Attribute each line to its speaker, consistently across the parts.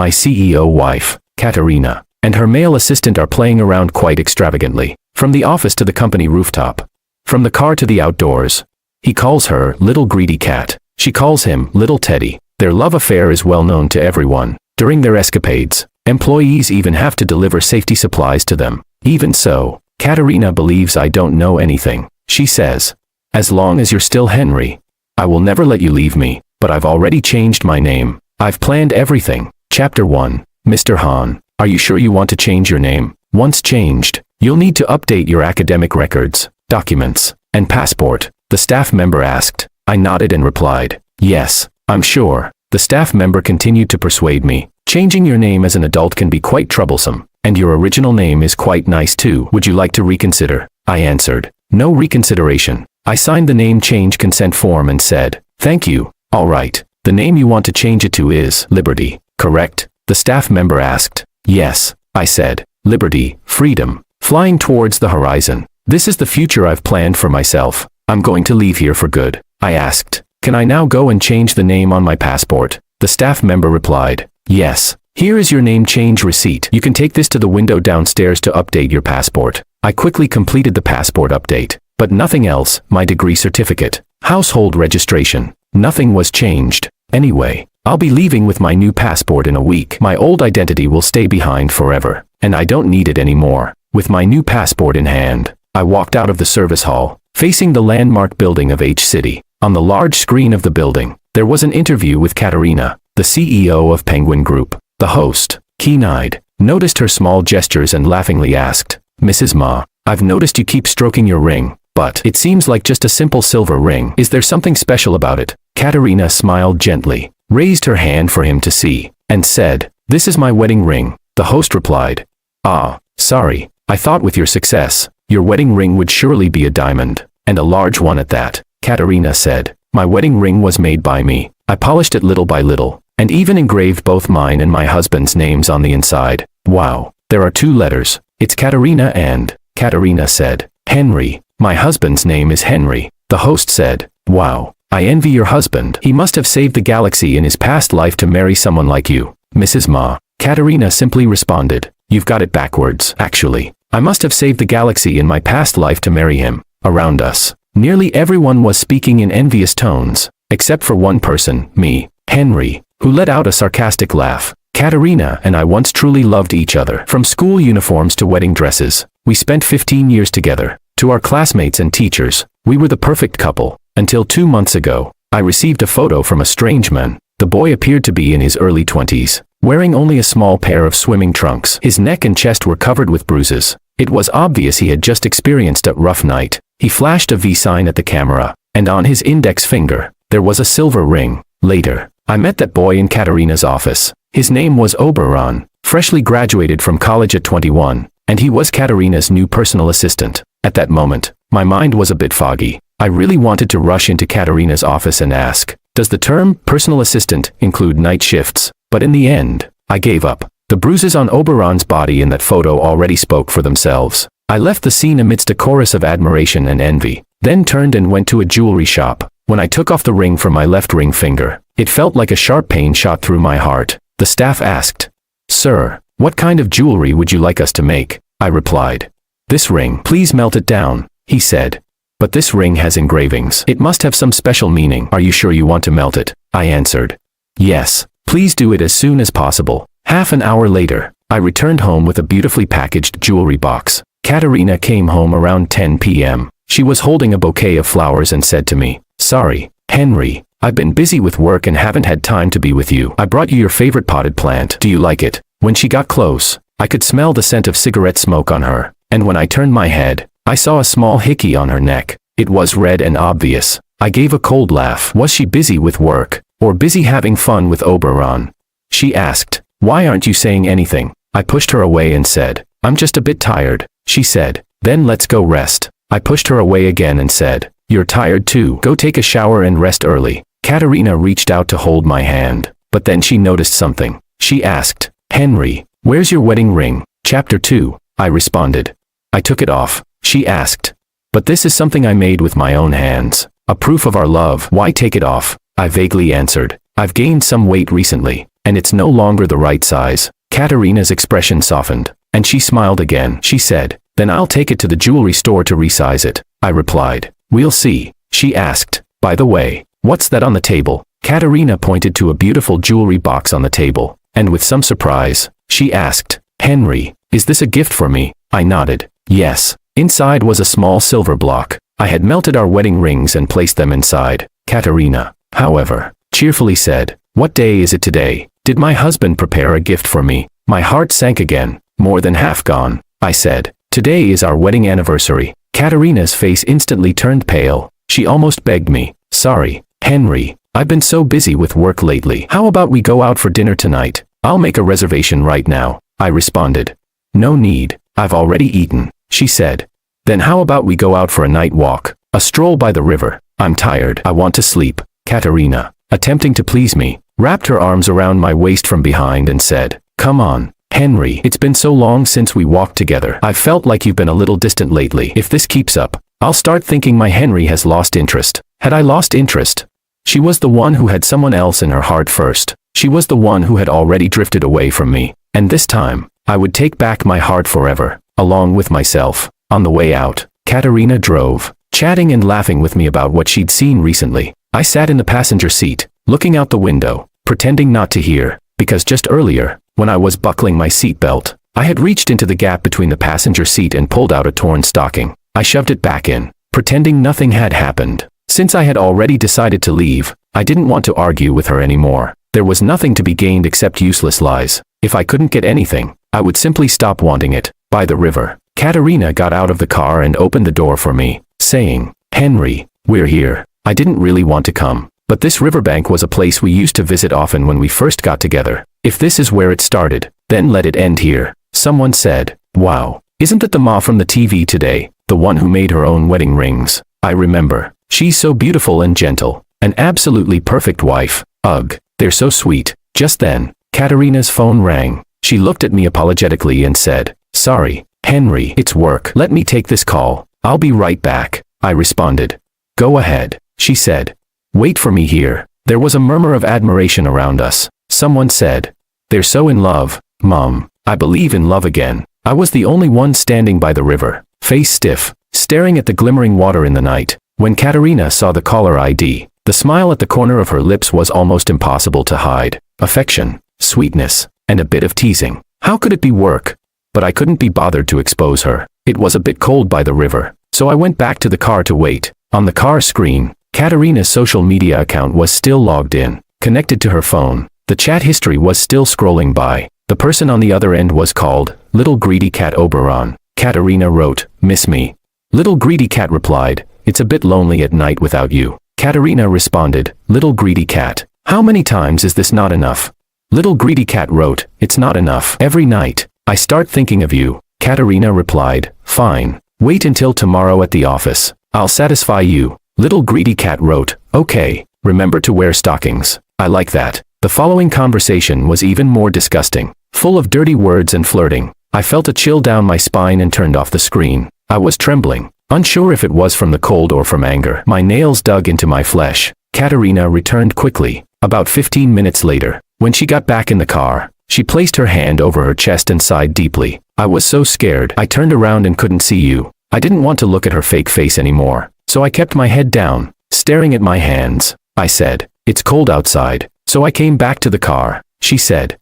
Speaker 1: my CEO wife, Katerina, and her male assistant are playing around quite extravagantly. From the office to the company rooftop. From the car to the outdoors. He calls her Little Greedy Cat. She calls him Little Teddy. Their love affair is well known to everyone. During their escapades, employees even have to deliver safety supplies to them. Even so, Katerina believes I don't know anything. She says, "As long as you're still Henry, I will never let you leave me, but I've already changed my name. I've planned everything." Chapter 1. Mr. Han, are you sure you want to change your name? Once changed, you'll need to update your academic records, documents, and passport, the staff member asked. I nodded and replied, "Yes, I'm sure." The staff member continued to persuade me. "Changing your name as an adult can be quite troublesome, and your original name is quite nice too. Would you like to reconsider?" I answered, "No reconsideration." I signed the name change consent form and said, "Thank you. All right. The name you want to change it to is Liberty, correct?" The staff member asked. "Yes," I said. "Liberty, freedom, flying towards the horizon. This is the future I've planned for myself. I'm going to leave here for good." I asked, "Can I now go and change the name on my passport?" The staff member replied, "Yes. Here is your name change receipt. You can take this to the window downstairs to update your passport." I quickly completed the passport update, but nothing else. My degree certificate, household registration, nothing was changed. Anyway, I'll be leaving with my new passport in a week. My old identity will stay behind forever, and I don't need it anymore. With my new passport in hand, I walked out of the service hall, facing the landmark building of H-City. On the large screen of the building, there was an interview with Katerina, the CEO of Penguin Group. The host, keen-eyed, noticed her small gestures and laughingly asked, "Mrs. Ma, I've noticed you keep stroking your ring, but it seems like just a simple silver ring. Is there something special about it?" Katerina smiled gently, raised her hand for him to see, and said, "This is my wedding ring." The host replied, "Ah, sorry, I thought with your success, your wedding ring would surely be a diamond, and a large one at that." Katerina said, "My wedding ring was made by me. I polished it little by little, and even engraved both mine and my husband's names on the inside." "Wow, there are 2 letters. It's Katerina and..." Katerina said, "Henry. My husband's name is Henry." The host said, "Wow, I envy your husband. He must have saved the galaxy in his past life to marry someone like you." "Mrs. Ma," Katerina simply responded, "You've got it backwards. Actually, I must have saved the galaxy in my past life to marry him." Around us, nearly everyone was speaking in envious tones, except for one person, me, Henry, who let out a sarcastic laugh. Katerina and I once truly loved each other. From school uniforms to wedding dresses, we spent 15 years together. To our classmates and teachers, we were the perfect couple. Until 2 months ago, I received a photo from a strange man. The boy appeared to be in his early 20s, wearing only a small pair of swimming trunks. His neck and chest were covered with bruises. It was obvious he had just experienced a rough night. He flashed a V sign at the camera, and on his index finger, there was a silver ring. Later, I met that boy in Katerina's office. His name was Oberon, freshly graduated from college at 21, and he was Katerina's new personal assistant. At that moment, my mind was a bit foggy. I really wanted to rush into Katerina's office and ask, "Does the term personal assistant include night shifts?" But in the end, I gave up. The bruises on Oberon's body in that photo already spoke for themselves. I left the scene amidst a chorus of admiration and envy, then turned and went to a jewelry shop. When I took off the ring from my left ring finger, it felt like a sharp pain shot through my heart. The staff asked, "Sir, what kind of jewelry would you like us to make?" I replied, "This ring, please melt it down," he said. "But this ring has engravings. It must have some special meaning. Are you sure you want to melt it?" I answered, "Yes, please do it as soon as possible." Half an hour later, I returned home with a beautifully packaged jewelry box. Katerina came home around 10 p.m. She was holding a bouquet of flowers and said to me, "Sorry, Henry, I've been busy with work and haven't had time to be with you. I brought you your favorite potted plant. Do you like it?" When she got close, I could smell the scent of cigarette smoke on her, and when I turned my head, I saw a small hickey on her neck. It was red and obvious. I gave a cold laugh. Was she busy with work, or busy having fun with Oberon? She asked, "Why aren't you saying anything?" I pushed her away and said, "I'm just a bit tired." She said, "Then let's go rest." I pushed her away again and said, "You're tired too. Go take a shower and rest early." Katerina reached out to hold my hand, but then she noticed something. She asked, "Henry, where's your wedding ring?" Chapter 2, I responded. "I took it off." She asked, "But this is something I made with my own hands. A proof of our love. Why take it off?" I vaguely answered, "I've gained some weight recently. and it's no longer the right size. Katerina's expression softened, and she smiled again. She said, then I'll take it to the jewelry store to resize it. I replied. We'll see. She asked, by the way, what's that on the table? Katerina pointed to a beautiful jewelry box on the table, and with some surprise, she asked, Henry, is this a gift for me? I nodded. Yes. Inside was a small silver block. I had melted our wedding rings and placed them inside. Katerina, however, cheerfully said, what day is it today? Did my husband prepare a gift for me? My heart sank again, more than half gone. I said, today is our wedding anniversary. Katerina's face instantly turned pale. She almost begged me, sorry, Henry, I've been so busy with work lately. How about we go out for dinner tonight? I'll make a reservation right now. I responded. No need, I've already eaten, she said. Then how about we go out for a night walk, a stroll by the river? I'm tired. I want to sleep. Katerina, attempting to please me, wrapped her arms around my waist from behind and said, come on, Henry, it's been so long since we walked together. I've felt like you've been a little distant lately. If this keeps up, I'll start thinking my Henry has lost interest. Had I lost interest? She was the one who had someone else in her heart first. She was the one who had already drifted away from me. And this time, I would take back my heart forever, along with myself. On the way out, Katerina drove, chatting and laughing with me about what she'd seen recently. I sat in the passenger seat, looking out the window, pretending not to hear, because just earlier, when I was buckling my seatbelt, I had reached into the gap between the passenger seat and pulled out a torn stocking. I shoved it back in, pretending nothing had happened. Since I had already decided to leave, I didn't want to argue with her anymore. There was nothing to be gained except useless lies. If I couldn't get anything, I would simply stop wanting it. By the river, Katerina got out of the car and opened the door for me, saying, Henry, we're here. I didn't really want to come, but this riverbank was a place we used to visit often when we first got together. If this is where it started, then let it end here. Someone said, wow, isn't that the Ma from the TV today, the one who made her own wedding rings? I remember. She's so beautiful and gentle, an absolutely perfect wife. Ugh, they're so sweet. Just then, Katerina's phone rang. She looked at me apologetically and said, sorry, Henry, it's work. Let me take this call. I'll be right back. I responded. Go ahead, she said. Wait for me here. There was a murmur of admiration around us. Someone said, they're so in love, Mom. I believe in love again. I was the only one standing by the river, face stiff, staring at the glimmering water in the night. When Katerina saw the caller ID, the smile at the corner of her lips was almost impossible to hide. Affection, sweetness, and a bit of teasing. How could it be work? But I couldn't be bothered to expose her. It was a bit cold by the river, so I went back to the car to wait. On the car screen, Katerina's social media account was still logged in, connected to her phone. The chat history was still scrolling by. The person on the other end was called Little Greedy Cat Oberon. Katerina wrote, miss me. Little Greedy Cat replied, it's a bit lonely at night without you. Katerina responded, Little Greedy Cat, how many times is this not enough? Little Greedy Cat wrote, it's not enough. Every night, I start thinking of you. Katerina replied, fine. Wait until tomorrow at the office. I'll satisfy you. Little Greedy Cat wrote, okay, remember to wear stockings. I like that. The following conversation was even more disgusting, full of dirty words and flirting. I felt a chill down my spine and turned off the screen. I was trembling, unsure if it was from the cold or from anger. My nails dug into my flesh. Katerina returned quickly. About 15 minutes later, when she got back in the car, she placed her hand over her chest and sighed deeply. I was so scared. I turned around and couldn't see you. I didn't want to look at her fake face anymore, so I kept my head down, staring at my hands. I said, it's cold outside, so I came back to the car. She said,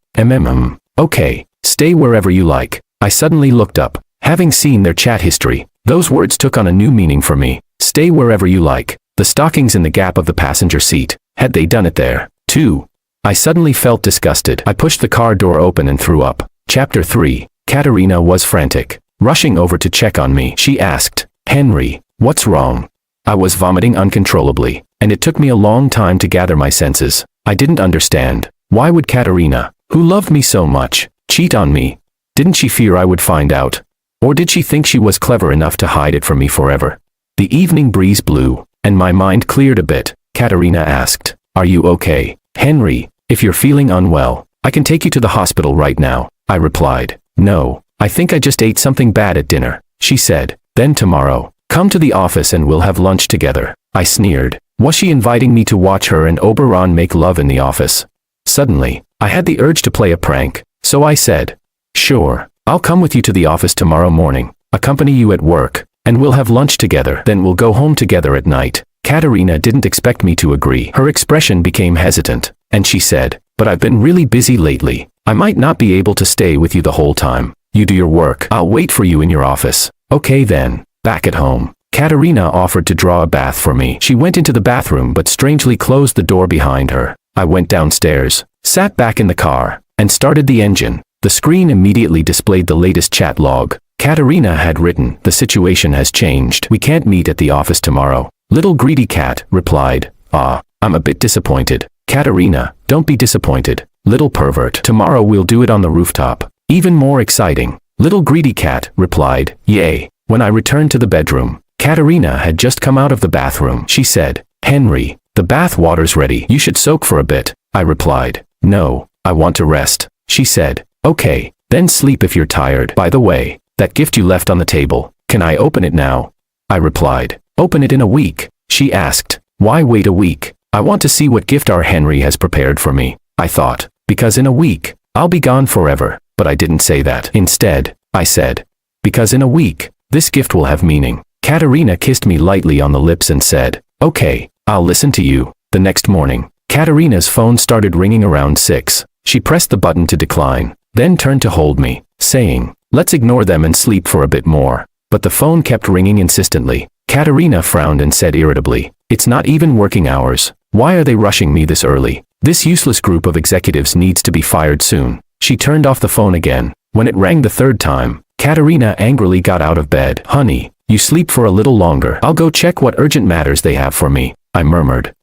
Speaker 1: okay, stay wherever you like. I suddenly looked up, having seen their chat history. Those words took on a new meaning for me. Stay wherever you like. The stockings in the gap of the passenger seat. Had they done it there, too? I suddenly felt disgusted. I pushed the car door open and threw up. Chapter 3. Katerina was frantic, rushing over to check on me. She asked, Henry, what's wrong? I was vomiting uncontrollably, and it took me a long time to gather my senses. I didn't understand. Why would Katerina, who loved me so much, cheat on me? Didn't she fear I would find out? Or did she think she was clever enough to hide it from me forever? The evening breeze blew, and my mind cleared a bit. Katerina asked, are you okay? Henry, if you're feeling unwell, I can take you to the hospital right now. I replied, no, I think I just ate something bad at dinner. She said, then tomorrow, come to the office and we'll have lunch together. I sneered. Was she inviting me to watch her and Oberon make love in the office? Suddenly, I had the urge to play a prank, so I said, "Sure, I'll come with you to the office tomorrow morning, accompany you at work, and we'll have lunch together, then we'll go home together at night." Katerina didn't expect me to agree. Her expression became hesitant, and she said, "But I've been really busy lately. I might not be able to stay with you the whole time. You do your work. I'll wait for you in your office." Okay then. Back at home, Katerina offered to draw a bath for me. She went into the bathroom but strangely closed the door behind her. I went downstairs, sat back in the car, and started the engine. The screen immediately displayed the latest chat log. Katerina had written, "The situation has changed. We can't meet at the office tomorrow." Little Greedy Cat replied, "I'm a bit disappointed." Katerina, "Don't be disappointed, little pervert. Tomorrow we'll do it on the rooftop. Even more exciting." Little Greedy Cat replied, "Yay." When I returned to the bedroom, Katerina had just come out of the bathroom. She said, "Henry, the bath water's ready. You should soak for a bit." I replied, "No, I want to rest." She said, "Okay, then sleep if you're tired. By the way, that gift you left on the table, can I open it now?" I replied, "Open it in a week." She asked, "Why wait a week? I want to see what gift our Henry has prepared for me." I thought, because in a week, I'll be gone forever, but I didn't say that. Instead, I said, because in a week, this gift will have meaning. Katerina kissed me lightly on the lips and said, "Okay, I'll listen to you." The next morning, Katerina's phone started ringing around 6. She pressed the button to decline, then turned to hold me, saying, "Let's ignore them and sleep for a bit more." But the phone kept ringing insistently. Katerina frowned and said irritably, "It's not even working hours. Why are they rushing me this early? This useless group of executives needs to be fired soon." She turned off the phone again. When it rang the third time, Katerina angrily got out of bed. "Honey, you sleep for a little longer. I'll go check what urgent matters they have for me," I murmured.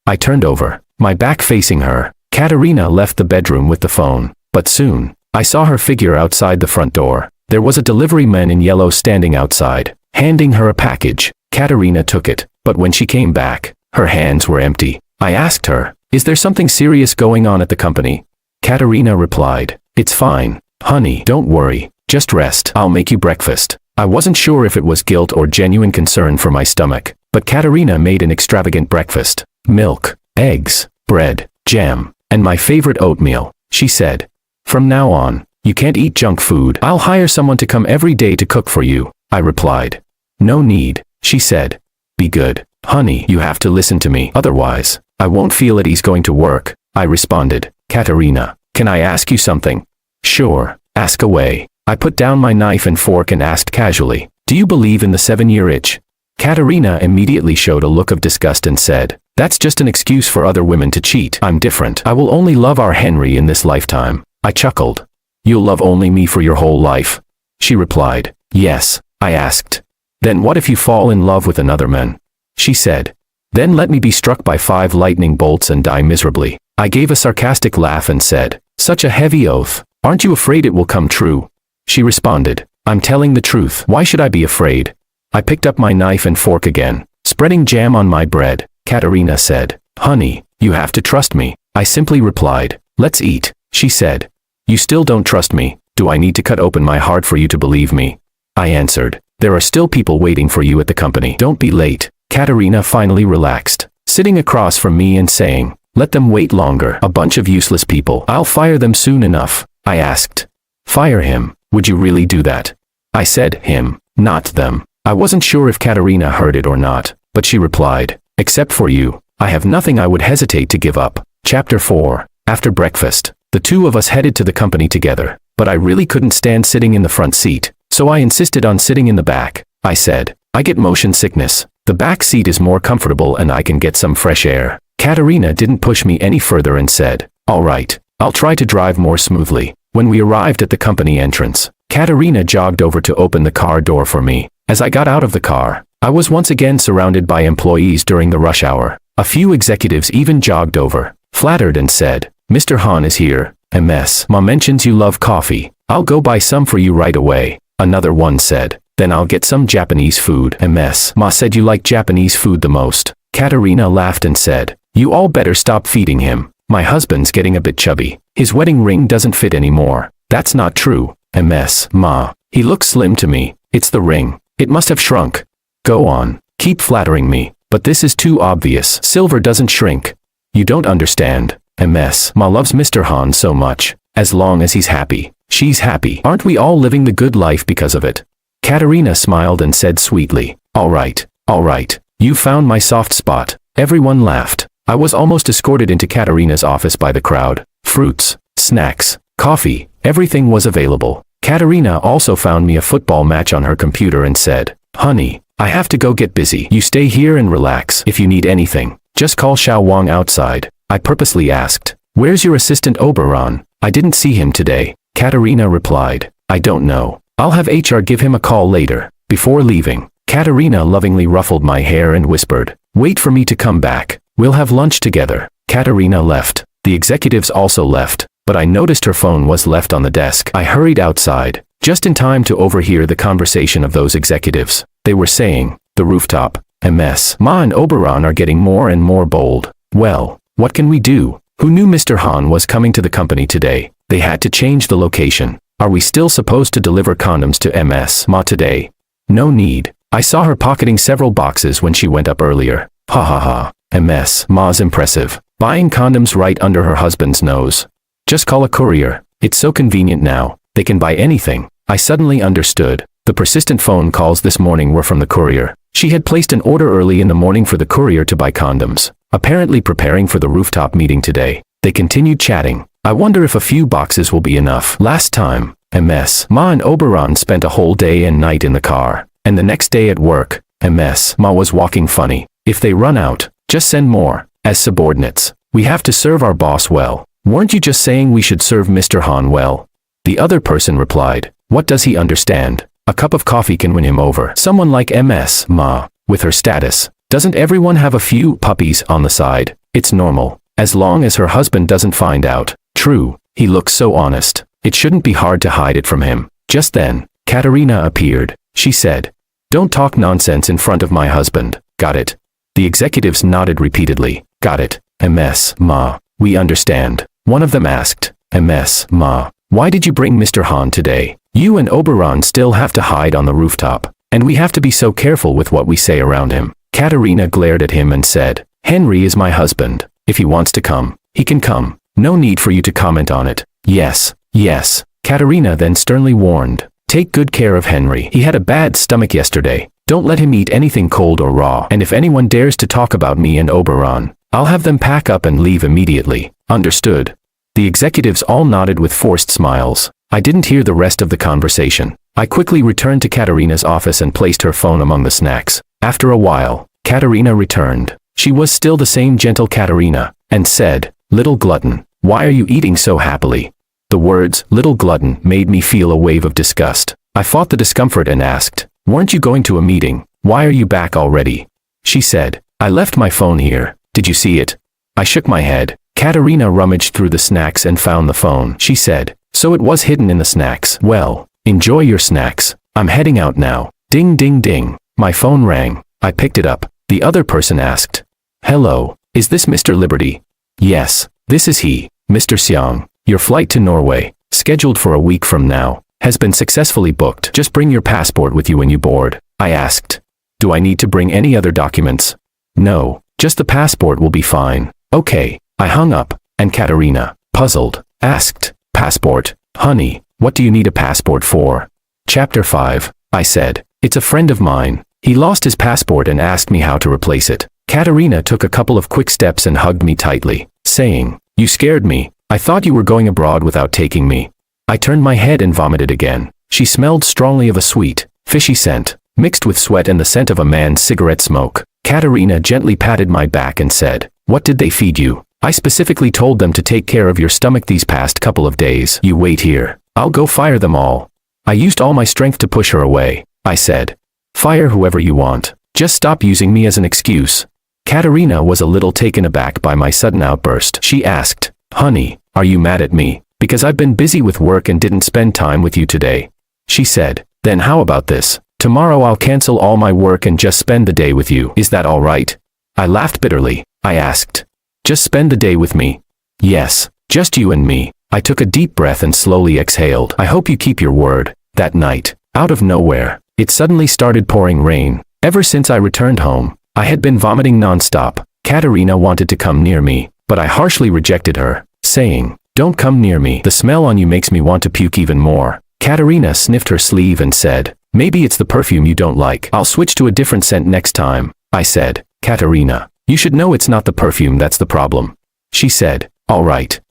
Speaker 1: I turned over, my back facing her. Katerina left the bedroom with the phone, but soon, I saw her figure outside the front door. There was a delivery man in yellow standing outside, handing her a package. Katerina took it, but when she came back, her hands were empty. I asked her, "Is there something serious going on at the company?" Katerina replied, "It's fine, honey, don't worry, just rest. I'll make you breakfast." I wasn't sure if it was guilt or genuine concern for my stomach, but Katerina made an extravagant breakfast. Milk, eggs, bread, jam, and my favorite oatmeal. She said, "From now on, you can't eat junk food. I'll hire someone to come every day to cook for you." I replied, "No need," she said. "Be good, honey, you have to listen to me, otherwise, I won't feel at ease going to work." I responded, "Katerina, can I ask you something?" "Sure, ask away." I put down my knife and fork and asked casually, "Do you believe in the 7-year itch?" Katerina immediately showed a look of disgust and said, "That's just an excuse for other women to cheat. I'm different. I will only love our Henry in this lifetime." I chuckled. "You'll love only me for your whole life?" She replied, "Yes." I asked, "Then what if you fall in love with another man?" She said, "Then let me be struck by 5 lightning bolts and die miserably." I gave a sarcastic laugh and said, "Such a heavy oath. Aren't you afraid it will come true?" She responded, "I'm telling the truth. Why should I be afraid?" I picked up my knife and fork again, spreading jam on my bread. Katerina said, "Honey, you have to trust me." I simply replied, "Let's eat." She said, "You still don't trust me. Do I need to cut open my heart for you to believe me?" I answered, "There are still people waiting for you at the company. Don't be late." Katerina finally relaxed, sitting across from me and saying, "Let them wait longer. A bunch of useless people. I'll fire them soon enough." I asked, "Fire him? Would you really do that?" I said him, not them. I wasn't sure if Katerina heard it or not, but she replied, "Except for you, I have nothing I would hesitate to give up." Chapter 4. After breakfast, the two of us headed to the company together, but I really couldn't stand sitting in the front seat, so I insisted on sitting in the back. I said, "I get motion sickness. The back seat is more comfortable and I can get some fresh air." Katerina didn't push me any further and said, "All right, I'll try to drive more smoothly." When we arrived at the company entrance, Katerina jogged over to open the car door for me. As I got out of the car, I was once again surrounded by employees during the rush hour. A few executives even jogged over, flattered and said, "Mr. Han is here. Ma mentions you love coffee. I'll go buy some for you right away." Another one said, "Then I'll get some Japanese food. Ma said you like Japanese food the most." Katerina laughed and said, "You all better stop feeding him. My husband's getting a bit chubby. His wedding ring doesn't fit anymore." "That's not true. Ma. He looks slim to me. It's the ring. It must have shrunk." "Go on. Keep flattering me. But this is too obvious. Silver doesn't shrink." "You don't understand. Ma loves Mr. Han so much. As long as he's happy, she's happy. Aren't we all living the good life because of it? Katerina smiled and said sweetly, all right. You found my soft spot. Everyone laughed. I was almost escorted into Katerina's office by the crowd. Fruits, snacks, coffee, everything was available. Katerina also found me a football match on her computer and said, honey, I have to go get busy. You stay here and relax. If you need anything, just call Xiao Wang outside. I purposely asked, where's your assistant Oberon? I didn't see him today. Katerina replied, I don't know. I'll have HR give him a call later. Before leaving, Katerina lovingly ruffled my hair and whispered, wait for me to come back. We'll have lunch together. Katerina left. The executives also left, but I noticed her phone was left on the desk. I hurried outside, just in time to overhear the conversation of those executives. They were saying, the rooftop, Ma and Oberon are getting more and more bold. Well, what can we do? Who knew Mr. Han was coming to the company today? They had to change the location. Are we still supposed to deliver condoms to Ma today? No need. I saw her pocketing several boxes when she went up earlier. Ha ha ha. Ma's impressive. Buying condoms right under her husband's nose. Just call a courier. It's so convenient now. They can buy anything. I suddenly understood. The persistent phone calls this morning were from the courier. She had placed an order early in the morning for the courier to buy condoms, apparently preparing for the rooftop meeting today. They continued chatting. I wonder if a few boxes will be enough. Last time, Ma and Oberon spent a whole day and night in the car, and the next day at work, Ma was walking funny. If they run out, just send more. As subordinates, we have to serve our boss well. Weren't you just saying we should serve Mr. Han well? The other person replied, what does he understand? A cup of coffee can win him over. Someone like Ma, with her status. Doesn't everyone have a few puppies on the side? It's normal, as long as her husband doesn't find out. True, he looks so honest. It shouldn't be hard to hide it from him. Just then, Katerina appeared. She said, don't talk nonsense in front of my husband. Got it? The executives nodded repeatedly. Got it, Ma. We understand. One of them asked, Ma, why did you bring Mr. Han today? You and Oberon still have to hide on the rooftop, and we have to be so careful with what we say around him. Katerina glared at him and said, Henry is my husband. If he wants to come, he can come. No need for you to comment on it. Yes. Katerina then sternly warned, take good care of Henry. He had a bad stomach yesterday. Don't let him eat anything cold or raw. And if anyone dares to talk about me and Oberon, I'll have them pack up and leave immediately. Understood? The executives all nodded with forced smiles. I didn't hear the rest of the conversation. I quickly returned to Katerina's office and placed her phone among the snacks. After a while, Katerina returned. She was still the same gentle Katerina, and said, little glutton, why are you eating so happily? The words, little glutton, made me feel a wave of disgust. I fought the discomfort and asked, weren't you going to a meeting? Why are you back already? She said, I left my phone here. Did you see it? I shook my head. Katerina rummaged through the snacks and found the phone. She said, so it was hidden in the snacks. Well, enjoy your snacks. I'm heading out now. Ding ding ding. My phone rang. I picked it up. The other person asked, hello, is this Mr. Liberty? Yes, this is he, Mr. Xiang. Your flight to Norway, scheduled for a week from now, has been successfully booked. Just bring your passport with you when you board. I asked, do I need to bring any other documents? No, just the passport will be fine. Okay. I hung up, and Katerina, puzzled, asked, passport, honey, what do you need a passport for? Chapter 5, I said, it's a friend of mine. He lost his passport and asked me how to replace it. Katerina took a couple of quick steps and hugged me tightly, saying, you scared me. I thought you were going abroad without taking me. I turned my head and vomited again. She smelled strongly of a sweet, fishy scent, mixed with sweat and the scent of a man's cigarette smoke. Katerina gently patted my back and said, what did they feed you? I specifically told them to take care of your stomach these past couple of days. You wait here. I'll go fire them all. I used all my strength to push her away. I said, fire whoever you want. Just stop using me as an excuse. Katerina was a little taken aback by my sudden outburst. She asked, honey, are you mad at me? Because I've been busy with work and didn't spend time with you today. She said, then how about this? Tomorrow I'll cancel all my work and just spend the day with you. Is that all right? I laughed bitterly. I asked, just spend the day with me? Yes, just you and me. I took a deep breath and slowly exhaled. I hope you keep your word. That night, out of nowhere, it suddenly started pouring rain. Ever since I returned home, I had been vomiting nonstop. Katerina wanted to come near me, but but I harshly rejected her, saying, "Don't come near me. The smell on you makes me want to puke even more." Katerina sniffed her sleeve and said, "Maybe it's the perfume you don't like. I'll switch to a different scent next time." I said, "Katerina, you should know it's not the perfume that's the problem." She said, all right,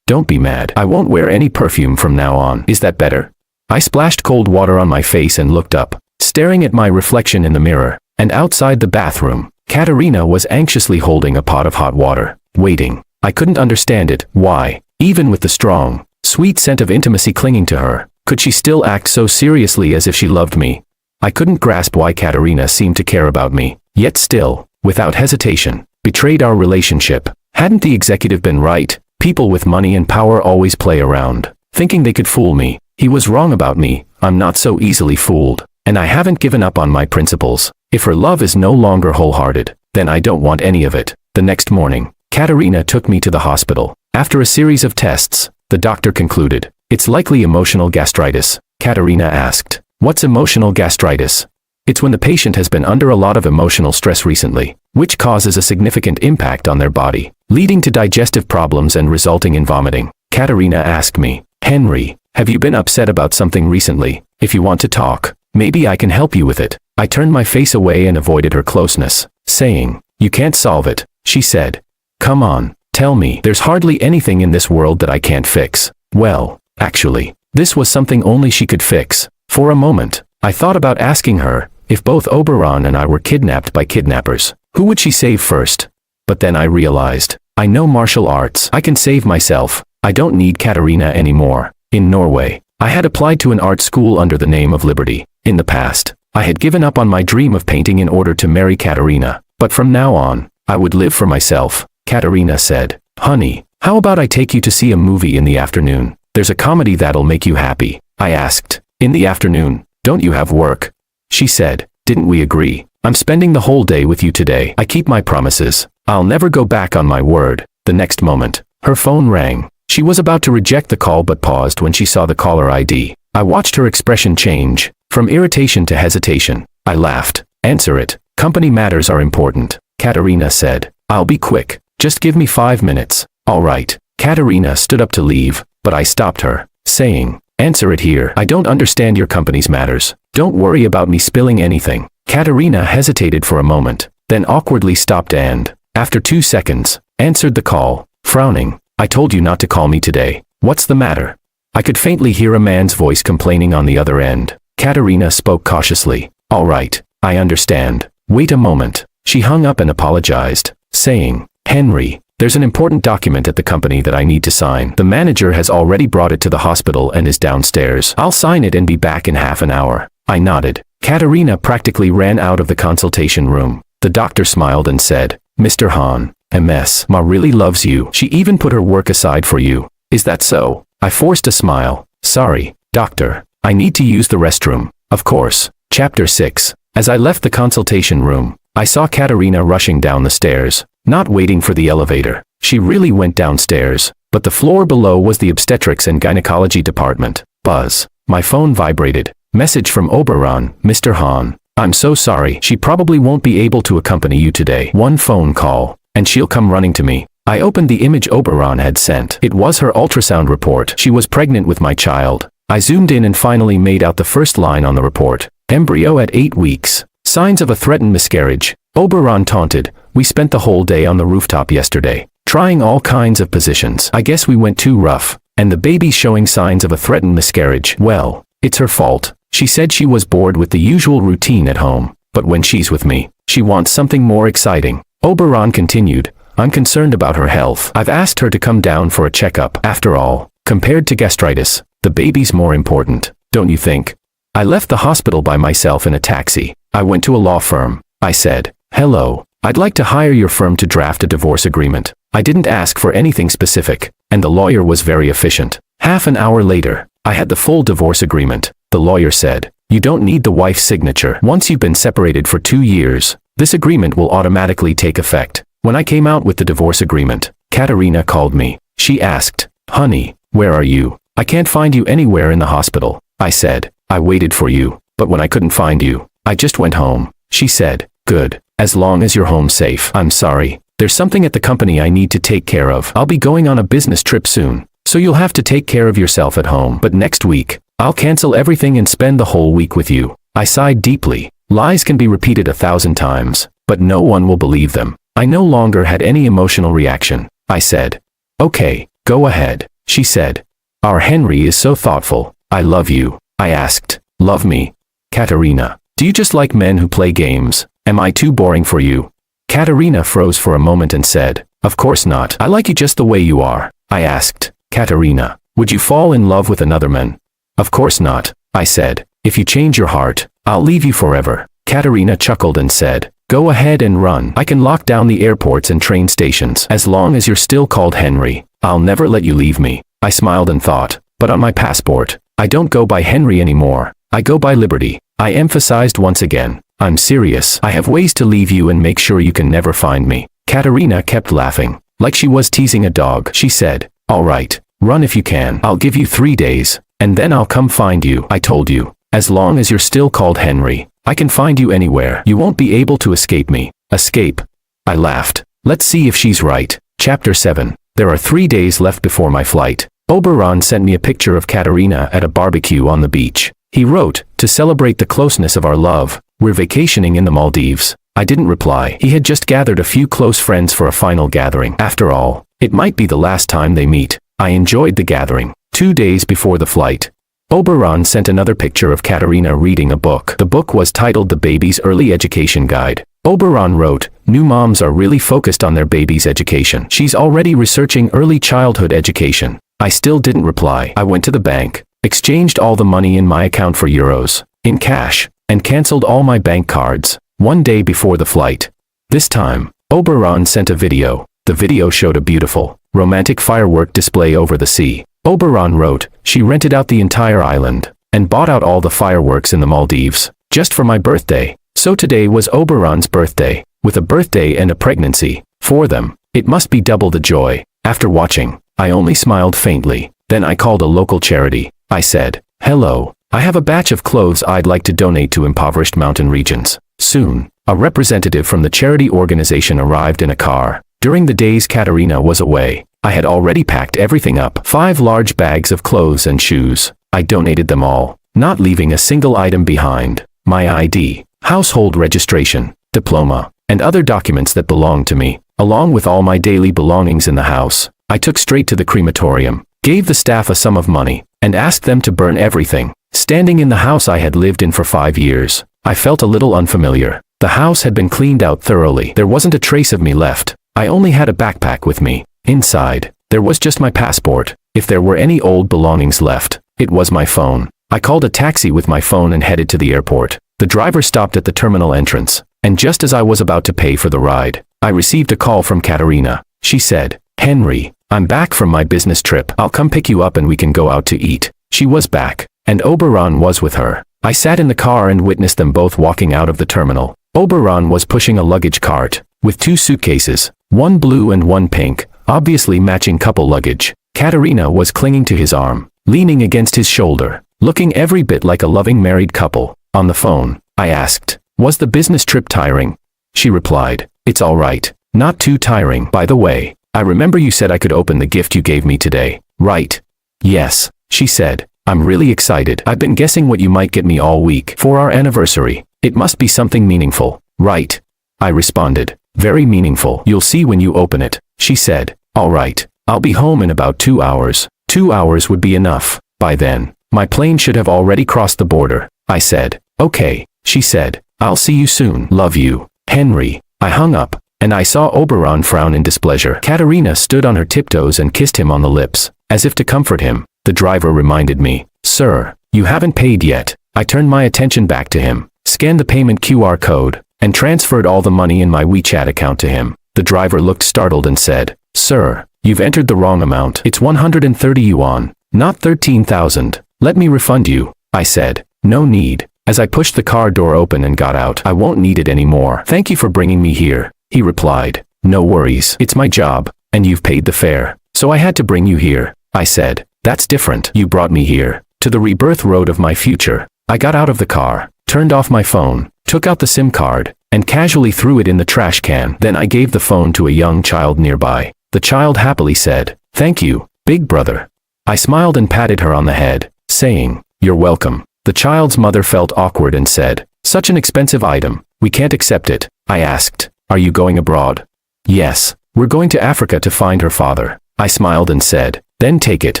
Speaker 1: don't be mad. I won't wear any perfume from now on. Is that better?" I splashed cold water on my face and looked up, staring at my reflection in the mirror, and outside the bathroom, Katerina was anxiously holding a pot of hot water, waiting. I couldn't understand it. Why, even with the strong, sweet scent of intimacy clinging to her, could she still act so seriously as if she loved me? I couldn't grasp why Katerina seemed to care about me, yet still, without hesitation, betrayed our relationship. Hadn't the executive been right? People with money and power always play around, thinking they could fool me. He was wrong about me. I'm not so easily fooled, and I haven't given up on my principles. If her love is no longer wholehearted, then I don't want any of it. The next morning, Katerina took me to the hospital. After a series of tests, the doctor concluded, "It's likely emotional gastritis." Katerina asked, "What's emotional gastritis?" It's when the patient has been under a lot of emotional stress recently, which causes a significant impact on their body, leading to digestive problems and resulting in vomiting. Katerina asked me, "Henry, have you been upset about something recently? If you want to talk, maybe I can help you with it." I turned my face away and avoided her closeness, saying, "You can't solve it." She said, "Come on, tell me. There's hardly anything in this world that I can't fix." Well, actually, this was something only she could fix. For a moment, I thought about asking her, if both Oberon and I were kidnapped by kidnappers, who would she save first? But then I realized, I know martial arts. I can save myself. I don't need Katerina anymore. In Norway, I had applied to an art school under the name of Liberty. In the past, I had given up on my dream of painting in order to marry Katerina. But from now on, I would live for myself. Katerina said, "Honey, how about I take you to see a movie in the afternoon? There's a comedy that'll make you happy." I asked, "In the afternoon, don't you have work?" She said, "Didn't we agree? I'm spending the whole day with you today. I keep my promises. I'll never go back on my word." The next moment, her phone rang. She was about to reject the call but paused when she saw the caller ID. I watched her expression change, from irritation to hesitation. I laughed. "Answer it. Company matters are important." Katerina said, "I'll be quick. Just give me 5 minutes." "All right." Katerina stood up to leave, but I stopped her, saying, "Answer it here. I don't understand your company's matters. Don't worry about me spilling anything." Katerina hesitated for a moment, then awkwardly stopped and, after 2 seconds, answered the call, frowning. "I told you not to call me today. What's the matter?" I could faintly hear a man's voice complaining on the other end. Katerina spoke cautiously. "All right, I understand. Wait a moment." She hung up and apologized, saying, "Henry, there's an important document at the company that I need to sign. The manager has already brought it to the hospital and is downstairs. I'll sign it and be back in half an hour." I nodded. Katerina practically ran out of the consultation room. The doctor smiled and said, "Mr. Hahn, MS. Ma really loves you. She even put her work aside for you. Is that so?" I forced a smile. "Sorry, doctor. I need to use the restroom." Of course. Chapter 6. As I left the consultation room, I saw Katerina rushing down the stairs, not waiting for the elevator. She really went downstairs, but the floor below was the obstetrics and gynecology department. Buzz. My phone vibrated. Message from Oberon, "Mr. Hahn. I'm so sorry. She probably won't be able to accompany you today. One phone call, and she'll come running to me." I opened the image Oberon had sent. It was her ultrasound report. She was pregnant with my child. I zoomed in and finally made out the first line on the report. Embryo at 8 weeks. Signs of a threatened miscarriage. Oberon taunted, "We spent the whole day on the rooftop yesterday, trying all kinds of positions. I guess we went too rough, and the baby's showing signs of a threatened miscarriage. Well, it's her fault. She said she was bored with the usual routine at home, but when she's with me, she wants something more exciting." Oberon continued, "I'm concerned about her health. I've asked her to come down for a checkup. After all, compared to gastritis, the baby's more important, don't you think?" I left the hospital by myself in a taxi. I went to a law firm. I said, "Hello, I'd like to hire your firm to draft a divorce agreement." I didn't ask for anything specific, and the lawyer was very efficient. Half an hour later, I had the full divorce agreement. The lawyer said, "You don't need the wife's signature. Once you've been separated for 2 years, this agreement will automatically take effect." When I came out with the divorce agreement, Katerina called me. She asked, "Honey, where are you? I can't find you anywhere in the hospital." I said, "I waited for you, but when I couldn't find you, I just went home." She said, "Good, as long as you're home safe." "I'm sorry, There's something at the company I need to take care of. I'll be going on a business trip soon, so you'll have to take care of yourself at home. But next week, I'll cancel everything and spend the whole week with you. I sighed deeply. Lies can be repeated 1,000 times, but no one will believe them. I no longer had any emotional reaction. I said, "Okay, go ahead," she said. "Our Henry is so thoughtful. I love you." I asked, "Love me? Katerina, do you just like men who play games? Am I too boring for you?" Katerina froze for a moment and said, "Of course not. I like you just the way you are." I asked, "Katerina, would you fall in love with another man?" "Of course not," I said. "If you change your heart, I'll leave you forever." Katerina chuckled and said, "Go ahead and run. I can lock down the airports and train stations. As long as you're still called Henry, I'll never let you leave me." I smiled and thought, "But on my passport, I don't go by Henry anymore. I go by Liberty." I emphasized once again, "I'm serious. I have ways to leave you and make sure you can never find me." Katerina kept laughing, like she was teasing a dog. She said, "All right, run if you can. I'll give you 3 days, and then I'll come find you." I told you, as long as you're still called Henry, I can find you anywhere. You won't be able to escape me. Escape? I laughed. Let's see if she's right. Chapter 7. There are 3 days left before my flight. Oberon sent me a picture of Katerina at a barbecue on the beach. He wrote, "To celebrate the closeness of our love, we're vacationing in the Maldives." I didn't reply. He had just gathered a few close friends for a final gathering. After all, it might be the last time they meet. I enjoyed the gathering. 2 days before the flight, Oberon sent another picture of Katerina reading a book. The book was titled The Baby's Early Education Guide. Oberon wrote, "New moms are really focused on their baby's education. She's already researching early childhood education." I still didn't reply. I went to the bank, exchanged all the money in my account for euros, in cash, and cancelled all my bank cards. 1 day before the flight. This time, Oberon sent a video. The video showed a beautiful, romantic firework display over the sea. Oberon wrote, she rented out the entire island, and bought out all the fireworks in the Maldives, just for my birthday. So today was Oberon's birthday, with a birthday and a pregnancy. For them, it must be double the joy. After watching, I only smiled faintly. Then I called a local charity. I said, "Hello, I have a batch of clothes I'd like to donate to impoverished mountain regions." Soon, a representative from the charity organization arrived in a car. During the days Katerina was away, I had already packed everything up. 5 large bags of clothes and shoes. I donated them all, not leaving a single item behind. My ID, household registration, diploma, and other documents that belonged to me, along with all my daily belongings in the house, I took straight to the crematorium, gave the staff a sum of money, and asked them to burn everything. Standing in the house I had lived in for 5 years, I felt a little unfamiliar. The house had been cleaned out thoroughly. There wasn't a trace of me left. I only had a backpack with me. Inside, there was just my passport. If there were any old belongings left, it was my phone. I called a taxi with my phone and headed to the airport. The driver stopped at the terminal entrance, and just as I was about to pay for the ride, I received a call from Katerina. She said, "Henry, I'm back from my business trip. I'll come pick you up and we can go out to eat." She was back, and Oberon was with her. I sat in the car and witnessed them both walking out of the terminal. Oberon was pushing a luggage cart, with 2 suitcases, one blue and one pink, obviously matching couple luggage. Katerina was clinging to his arm, leaning against his shoulder, looking every bit like a loving married couple. On the phone, I asked, "Was the business trip tiring?" She replied, "It's all right. Not too tiring. By the way, I remember you said I could open the gift you gave me today, right?" "Yes," she said. "I'm really excited. I've been guessing what you might get me all week. For our anniversary, it must be something meaningful, right?" I responded, "Very meaningful. You'll see when you open it." She said, "All right. I'll be home in about 2 hours. 2 hours would be enough. By then, my plane should have already crossed the border." I said, "Okay." She said, "I'll see you soon. Love you, Henry." I hung up, and I saw Oberon frown in displeasure. Katerina stood on her tiptoes and kissed him on the lips, as if to comfort him. The driver reminded me, "Sir, you haven't paid yet." I turned my attention back to him, scanned the payment QR code, and transferred all the money in my WeChat account to him. The driver looked startled and said, "Sir, you've entered the wrong amount. It's 130 yuan, not 13,000. Let me refund you." I said, "No need." As I pushed the car door open and got out, "I won't need it anymore. Thank you for bringing me here." He replied, "No worries. It's my job, and you've paid the fare, so I had to bring you here." I said, "That's different. You brought me here, to the rebirth road of my future." I got out of the car, turned off my phone, took out the SIM card, and casually threw it in the trash can. Then I gave the phone to a young child nearby. The child happily said, "Thank you, big brother." I smiled and patted her on the head, saying, "You're welcome." The child's mother felt awkward and said, "Such an expensive item, we can't accept it." I asked, "Are you going abroad?" "Yes, we're going to Africa to find her father." I smiled and said, "Then take it.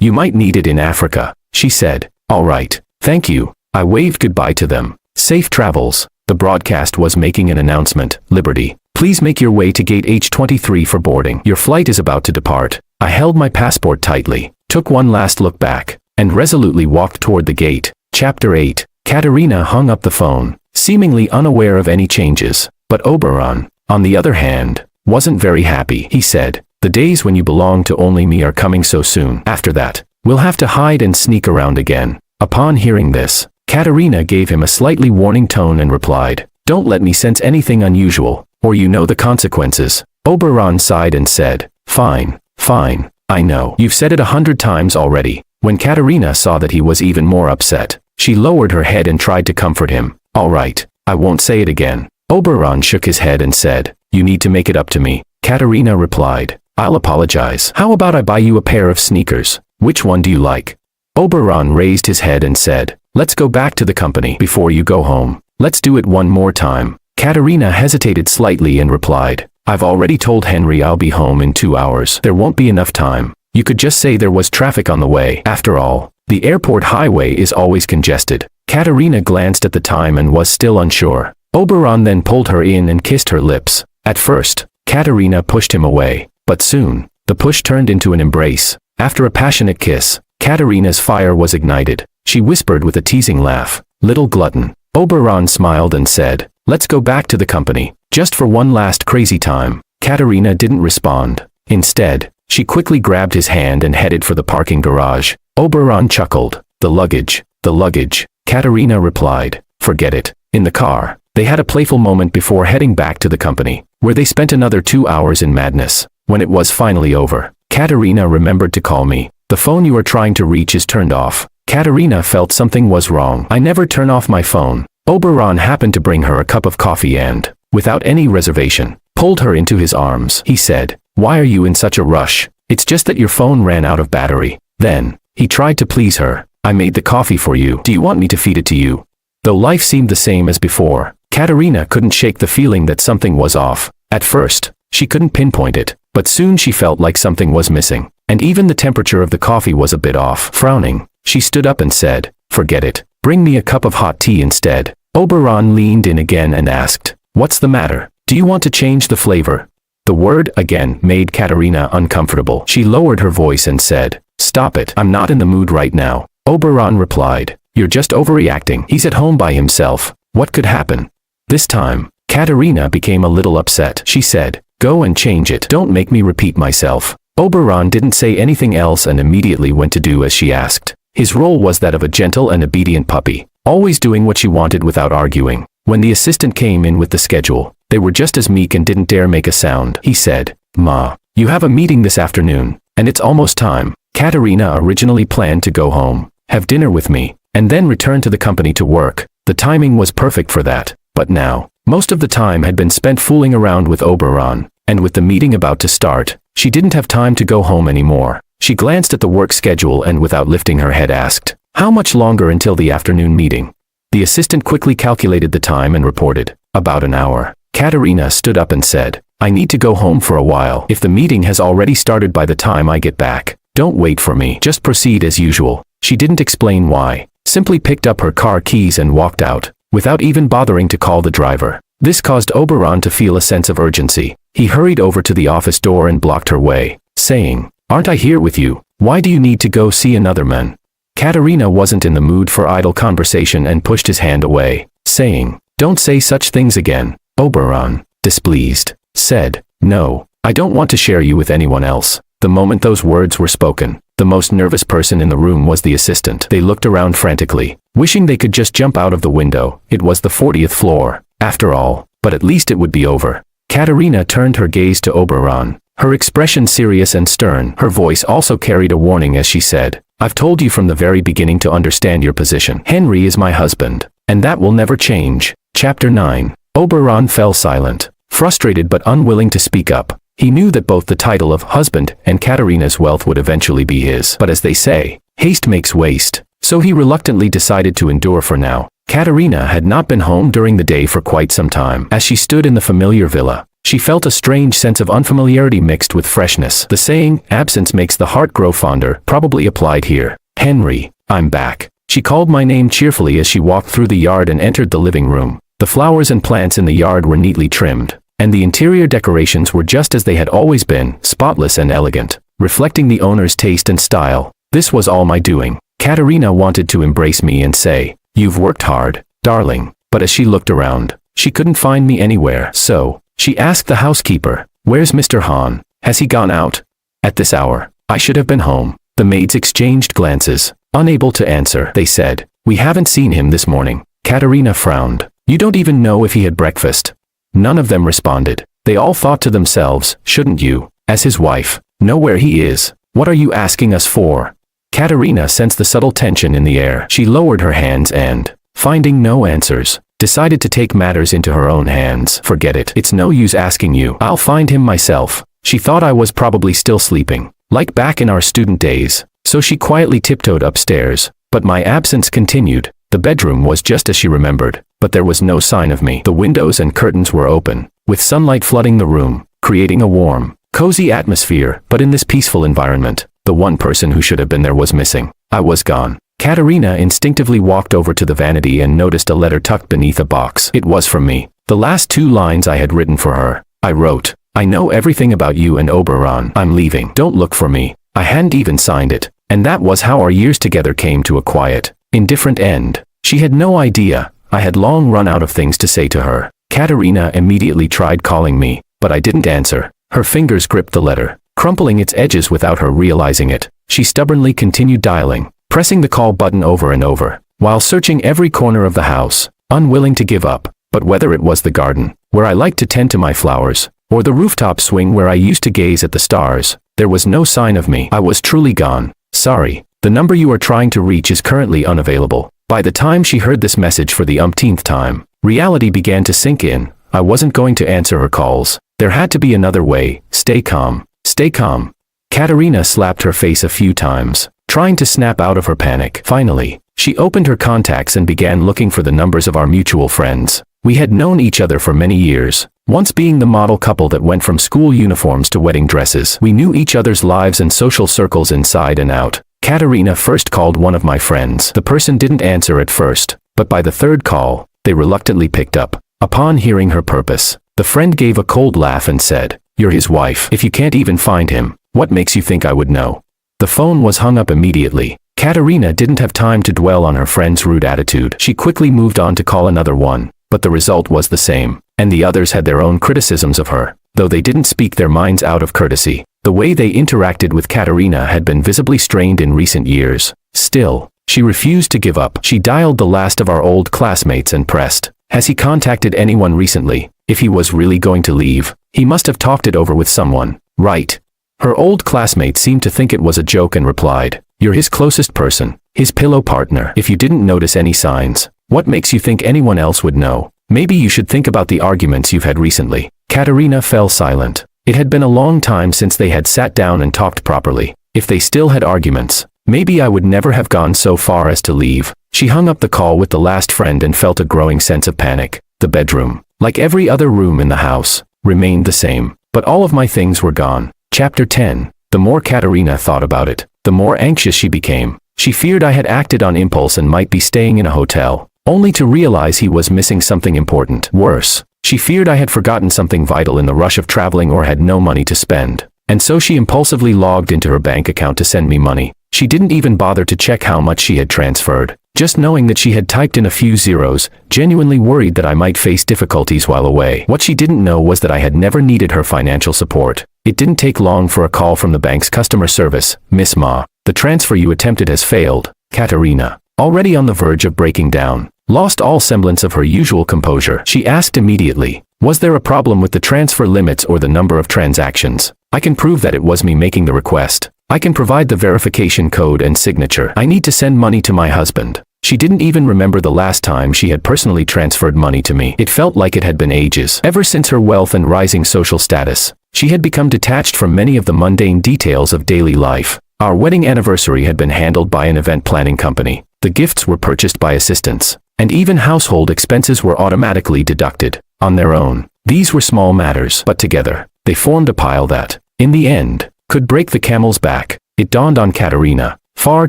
Speaker 1: You might need it in Africa." She said, "All right, thank you." I waved goodbye to them. Safe travels. The broadcast was making an announcement. "Liberty, please make your way to gate H23 for boarding. Your flight is about to depart." I held my passport tightly, took one last look back, and resolutely walked toward the gate. Chapter 8. Katerina hung up the phone, seemingly unaware of any changes. But Oberon, on the other hand, wasn't very happy. He said, "The days when you belong to only me are coming so soon. After that, we'll have to hide and sneak around again." Upon hearing this, Katerina gave him a slightly warning tone and replied, "Don't let me sense anything unusual, or you know the consequences." Oberon sighed and said, "Fine, fine, I know. You've said it 100 times already." When Katerina saw that he was even more upset, she lowered her head and tried to comfort him. "All right, I won't say it again." Oberon shook his head and said, "You need to make it up to me." Katerina replied, "I'll apologize. How about I buy you a pair of sneakers? Which one do you like?" Oberon raised his head and said, "Let's go back to the company before you go home. Let's do it one more time." Katerina hesitated slightly and replied, "I've already told Henry I'll be home in 2 hours. There won't be enough time. You could just say there was traffic on the way. After all, the airport highway is always congested." Katerina glanced at the time and was still unsure. Oberon then pulled her in and kissed her lips. At first, Katerina pushed him away, but soon, the push turned into an embrace. After a passionate kiss, Katerina's fire was ignited. She whispered with a teasing laugh, "Little glutton." Oberon smiled and said, "Let's go back to the company, just for one last crazy time." Katerina didn't respond. Instead, she quickly grabbed his hand and headed for the parking garage. Oberon chuckled, "The luggage, the luggage." Katerina replied, "Forget it." In the car, they had a playful moment before heading back to the company, where they spent another 2 hours in madness. When it was finally over, Katerina remembered to call me. "The phone you are trying to reach is turned off." Katerina felt something was wrong. "I never turn off my phone." Oberon happened to bring her a cup of coffee and, without any reservation, pulled her into his arms. He said, "Why are you in such a rush? It's just that your phone ran out of battery." Then, he tried to please her. "I made the coffee for you. Do you want me to feed it to you?" Though life seemed the same as before, Katerina couldn't shake the feeling that something was off. At first, she couldn't pinpoint it, but soon she felt like something was missing, and even the temperature of the coffee was a bit off. Frowning, she stood up and said, "Forget it. Bring me a cup of hot tea instead." Oberon leaned in again and asked, "What's the matter? Do you want to change the flavor?" The word again made Katerina uncomfortable. She lowered her voice and said, "Stop it. I'm not in the mood right now." Oberon replied, "You're just overreacting. He's at home by himself. What could happen?" This time, Katerina became a little upset. She said, "Go and change it. Don't make me repeat myself." Oberon didn't say anything else and immediately went to do as she asked. His role was that of a gentle and obedient puppy, always doing what she wanted without arguing. When the assistant came in with the schedule, they were just as meek and didn't dare make a sound. He said, "Ma, you have a meeting this afternoon, and it's almost time." Katerina originally planned to go home, have dinner with me, and then return to the company to work. The timing was perfect for that. But now, most of the time had been spent fooling around with Oberon, and with the meeting about to start, she didn't have time to go home anymore. She glanced at the work schedule and without lifting her head asked, "How much longer until the afternoon meeting?" The assistant quickly calculated the time and reported, "About an hour." Katerina stood up and said, "I need to go home for a while. If the meeting has already started by the time I get back, don't wait for me. Just proceed as usual." She didn't explain why, simply picked up her car keys and walked out, without even bothering to call the driver. This caused Oberon to feel a sense of urgency. He hurried over to the office door and blocked her way, saying, "Aren't I here with you? Why do you need to go see another man?" Katerina wasn't in the mood for idle conversation and pushed his hand away, saying, "Don't say such things again." Oberon, displeased, said, "No, I don't want to share you with anyone else." The moment those words were spoken, the most nervous person in the room was the assistant. They looked around frantically, wishing they could just jump out of the window. It was the 40th floor, after all, but at least it would be over. Katerina turned her gaze to Oberon, her expression serious and stern. Her voice also carried a warning as she said, "I've told you from the very beginning to understand your position. Henry is my husband, and that will never change." Chapter 9. Oberon fell silent. Frustrated but unwilling to speak up. He knew that both the title of husband and Katerina's wealth would eventually be his. But as they say, haste makes waste. So he reluctantly decided to endure for now. Katerina had not been home during the day for quite some time. As she stood in the familiar villa, she felt a strange sense of unfamiliarity mixed with freshness. The saying, absence makes the heart grow fonder, probably applied here. Henry, I'm back. She called my name cheerfully as she walked through the yard and entered the living room. The flowers and plants in the yard were neatly trimmed, and the interior decorations were just as they had always been, spotless and elegant, reflecting the owner's taste and style. This was all my doing. Katerina wanted to embrace me and say, "You've worked hard, darling," but as she looked around, she couldn't find me anywhere. So, she asked the housekeeper, "Where's Mr. Hahn? Has he gone out?" At this hour, I should have been home. The maids exchanged glances. Unable to answer, they said, "We haven't seen him this morning." Katerina frowned. "You don't even know if he had breakfast?" None of them responded. They all thought to themselves, "Shouldn't you, as his wife, know where he is? What are you asking us for?" Katerina sensed the subtle tension in the air. She lowered her hands and, finding no answers, decided to take matters into her own hands. "Forget it. It's no use asking you. I'll find him myself." She thought I was probably still sleeping, like back in our student days, so she quietly tiptoed upstairs. But my absence continued. The bedroom was just as she remembered, but there was no sign of me. The windows and curtains were open, with sunlight flooding the room, creating a warm, cozy atmosphere. But in this peaceful environment, the one person who should have been there was missing. I was gone. Katerina instinctively walked over to the vanity and noticed a letter tucked beneath a box. It was from me. The last 2 lines I had written for her. I wrote, "I know everything about you and Oberon. I'm leaving. Don't look for me." I hadn't even signed it. And that was how our years together came to a quiet, indifferent end. She had no idea. I had long run out of things to say to her. Katerina immediately tried calling me, but I didn't answer. Her fingers gripped the letter, crumpling its edges without her realizing it. She stubbornly continued dialing, pressing the call button over and over, while searching every corner of the house, unwilling to give up. But whether it was the garden, where I liked to tend to my flowers, or the rooftop swing where I used to gaze at the stars, there was no sign of me. I was truly gone. "Sorry, the number you are trying to reach is currently unavailable." By the time she heard this message for the umpteenth time, reality began to sink in. I wasn't going to answer her calls. There had to be another way. Stay calm. Stay calm. Katerina slapped her face a few times, trying to snap out of her panic. Finally, she opened her contacts and began looking for the numbers of our mutual friends. We had known each other for many years, once being the model couple that went from school uniforms to wedding dresses. We knew each other's lives and social circles inside and out. Katerina first called one of my friends. The person didn't answer at first, but by the 3rd call, they reluctantly picked up. Upon hearing her purpose, the friend gave a cold laugh and said, "You're his wife. If you can't even find him, what makes you think I would know?" The phone was hung up immediately. Katerina didn't have time to dwell on her friend's rude attitude. She quickly moved on to call another one, but the result was the same, and the others had their own criticisms of her, though they didn't speak their minds out of courtesy. The way they interacted with Katerina had been visibly strained in recent years. Still, she refused to give up. She dialed the last of our old classmates and pressed, "Has he contacted anyone recently? If he was really going to leave, he must have talked it over with someone, right?" Her old classmate seemed to think it was a joke and replied, "You're his closest person, his pillow partner. If you didn't notice any signs, what makes you think anyone else would know? Maybe you should think about the arguments you've had recently." Katerina fell silent. It had been a long time since they had sat down and talked properly. If they still had arguments, maybe I would never have gone so far as to leave. She hung up the call with the last friend and felt a growing sense of panic. The bedroom, like every other room in the house, remained the same, but all of my things were gone. Chapter 10. The more Katerina thought about it, the more anxious she became. She feared I had acted on impulse and might be staying in a hotel, only to realize he was missing something important. Worse, she feared I had forgotten something vital in the rush of traveling or had no money to spend. And so she impulsively logged into her bank account to send me money. She didn't even bother to check how much she had transferred. Just knowing that she had typed in a few zeros, genuinely worried that I might face difficulties while away. What she didn't know was that I had never needed her financial support. It didn't take long for a call from the bank's customer service. "Miss Ma, the transfer you attempted has failed." Katerina, already on the verge of breaking down, lost all semblance of her usual composure. She asked immediately, "Was there a problem with the transfer limits or the number of transactions?" "I can prove that it was me making the request. I can provide the verification code and signature. I need to send money to my husband." She didn't even remember the last time she had personally transferred money to me. It felt like it had been ages. Ever since her wealth and rising social status, she had become detached from many of the mundane details of daily life. Our wedding anniversary had been handled by an event planning company. The gifts were purchased by assistants, and even household expenses were automatically deducted. On their own, these were small matters, but together, they formed a pile that, in the end, could break the camel's back. It dawned on Katerina, far